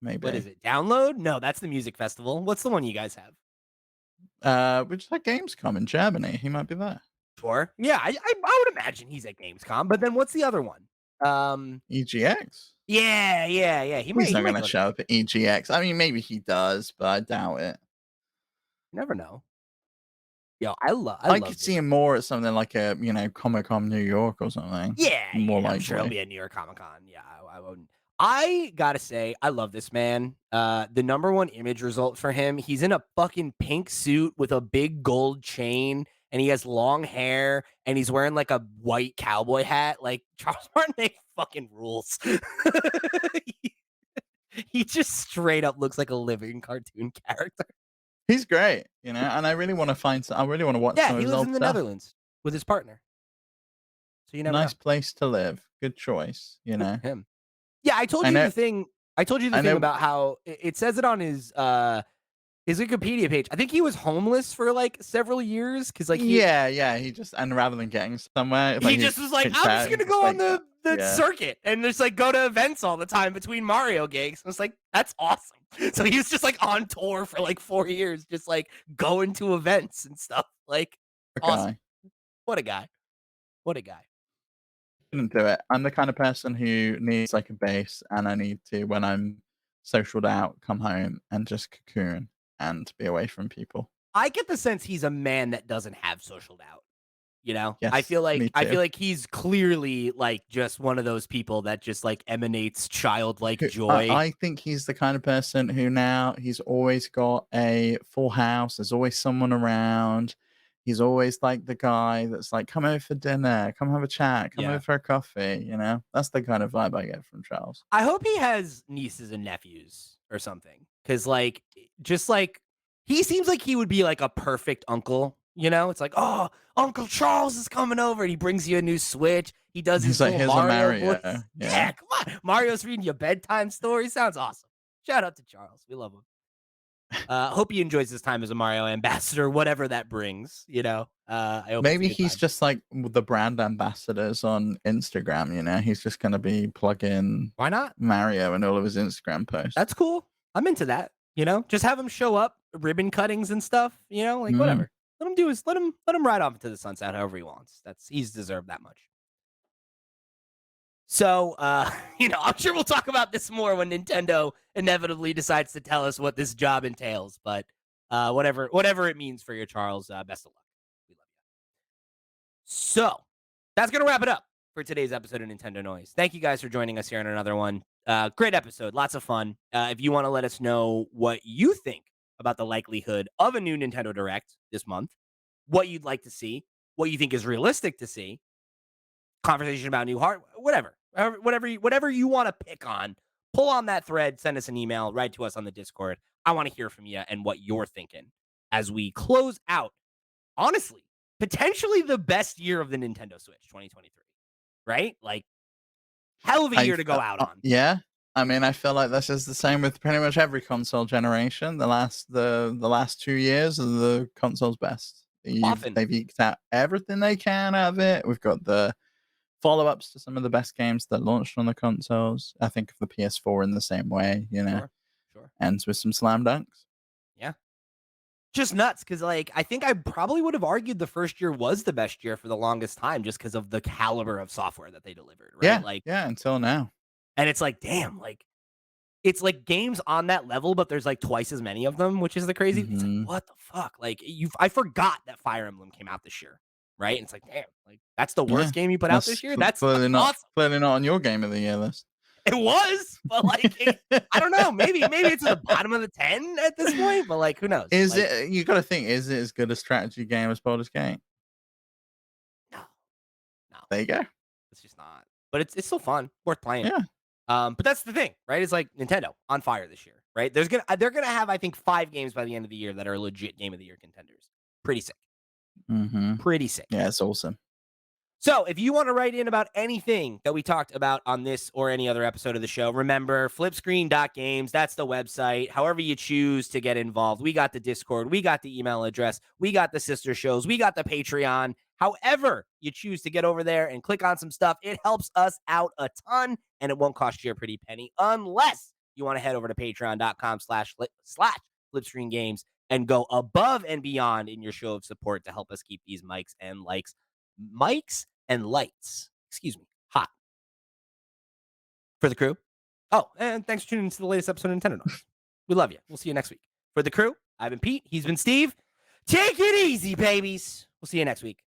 A: What is
B: maybe.
A: it? Download? No, that's the music festival. What's the one you guys have?
B: Which is at Gamescom in Germany. He might be there.
A: Sure. Yeah, I would imagine he's at Gamescom, but then what's the other one?
B: EGX?
A: Yeah.
B: He's
A: He
B: not
A: might
B: gonna
A: go
B: show
A: there.
B: up at EGX. I mean, maybe he does, but I doubt it.
A: You never know. Yo, I
B: I
A: love
B: could see
A: this.
B: him more at something like a, Comic-Con New York or something, more
A: I'm sure he'll
B: likely.
A: be at New York Comic Con. Yeah, I wouldn't. I gotta say, I love this man. The number one image result for him, he's in a fucking pink suit with a big gold chain, and he has long hair, and he's wearing like a white cowboy hat. Like Charles Martinet fucking rules. he, he just straight up looks like a living cartoon character.
B: He's great, and I really wanna watch
A: Yeah,
B: some of
A: he
B: his
A: lives
B: old
A: in the
B: stuff.
A: Netherlands with his partner, so you never know.
B: Nice place to live. Good choice, you
A: Good
B: know?
A: for him. Yeah,
B: I know
A: I told you the
B: I
A: thing
B: know
A: about how it says it on his Wikipedia page. I think he was homeless for, like, several years because like,
B: Yeah, he just and rather than getting somewhere,
A: he
B: like, he
A: just was like,
B: pitched
A: "I'm
B: out,
A: just
B: he
A: gonna
B: just,
A: go on
B: like,
A: the
B: yeah.
A: circuit and just, like, go to events all the time between Mario gigs." I was like, "That's awesome." So he was just, like, on tour for, like, 4 years, just, like, going to events and stuff, like, awesome.
B: Okay.
A: What a guy. What a guy.
B: Couldn't do it. I'm the kind of person who needs, like, a base, and I need to, when I'm socialed out, come home and just cocoon and be away from people.
A: I get the sense he's a man that doesn't have socialed out. You know,
B: Yes, me
A: I feel
B: too.
A: like he's clearly like just one of those people that just like emanates childlike
B: Who I
A: joy.
B: I think he's the kind of person who now he's always got a full house, there's always someone around. He's always, like, the guy that's like, "Come over for dinner, come have a chat, come over
A: Yeah.
B: for a coffee," you know? That's the kind of vibe I get from Charles.
A: I hope he has nieces and nephews or something. Cause like just like he seems like he would be like a perfect uncle, you know? It's like, oh, Uncle Charles is coming over and he brings you a new Switch. He does
B: He's
A: his
B: like,
A: little
B: "Here's a
A: Mario
B: Mario."
A: voice.
B: Yeah.
A: Yeah, come on. Mario's reading you a bedtime story. Sounds awesome. Shout out to Charles. We love him. Hope he enjoys his time as a Mario ambassador, whatever that brings. You know, I hope it's a
B: Maybe
A: good
B: he's
A: time.
B: just like the brand ambassadors on Instagram, you know? He's just gonna be plugging
A: Why not?
B: Mario in all of his Instagram posts.
A: That's cool. I'm into that. You know, just have him show up, ribbon cuttings and stuff. You know, like
B: Mm.
A: whatever. Let him do his. Let him ride off into the sunset however he wants. He's deserved that much. So, I'm sure we'll talk about this more when Nintendo inevitably decides to tell us what this job entails. But whatever it means for your Charles, best of luck. We love you. So that's gonna wrap it up for today's episode of Nintendo Noise. Thank you guys for joining us here on another one. Great episode, lots of fun. If you want to let us know what you think about the likelihood of a new Nintendo Direct this month, what you'd like to see, what you think is realistic to see, conversation about new hardware, whatever you want to pick on, pull on that thread, send us an email, write to us on the Discord. I want to hear from you and what you're thinking as we close out, honestly, potentially the best year of the Nintendo Switch 2023, right? Like, hell of a
B: I
A: year to
B: fe
A: go out on.
B: Yeah. I mean, I feel like this is the same with pretty much every console generation. The last 2 years are the console's best.
A: Often,
B: They've eked out everything they can out of it. We've got the follow-ups to some of the best games that launched on the consoles. I think of the PS4 in the same way,
A: sure, sure.
B: ends with some slam dunks.
A: Yeah. Just nuts because, like, I think I probably would have argued the first year was the best year for the longest time just because of the caliber of software that they delivered, right?
B: Yeah,
A: Like,
B: yeah, until now.
A: and it's like, damn, like, it's like games on that level, but there's like twice as many of them, which is the crazy. It's like,
B: Mhm.
A: what the fuck? Like, I forgot that Fire Emblem came out this year, right? And it's like, damn, like, that's the
B: Yeah.
A: worst game you put out
B: That's
A: this year? That's
B: clearly not
A: awesome.
B: clearly not on your game of the year list.
A: It was, but like, I don't know. Maybe it's at the bottom of the 10 at this point, but like, who knows?
B: Is
A: Like,
B: it, you gotta think, is it as good a strategy game as Baldur's Gate?
A: no, no,
B: There you go.
A: it's just not. But it's still fun, worth playing.
B: Yeah.
A: But that's the thing, right? It's like Nintendo on fire this year, right? They're gonna have, I think, 5 games by the end of the year that are legit game of the year contenders. Pretty sick.
B: Mhm.
A: Pretty sick.
B: Yeah, it's awesome.
A: So, if you want to write in about anything that we talked about on this or any other episode of the show, remember flipscreen.games. That's the website. However, you choose to get involved, we got the Discord, we got the email address, we got the sister shows, we got the Patreon. However, you choose to get over there and click on some stuff, it helps us out a ton and it won't cost you a pretty penny unless you want to head over to patreon.com/slipstream games and go above and beyond in your show of support to help us keep these mics and lights, excuse me, hot. For the crew. Oh, and thanks for tuning into the latest episode of Nintendo Noise. We love you. We'll see you next week. For the crew, I've been Pete. He's been Steve. Take it easy, babies. We'll see you next week.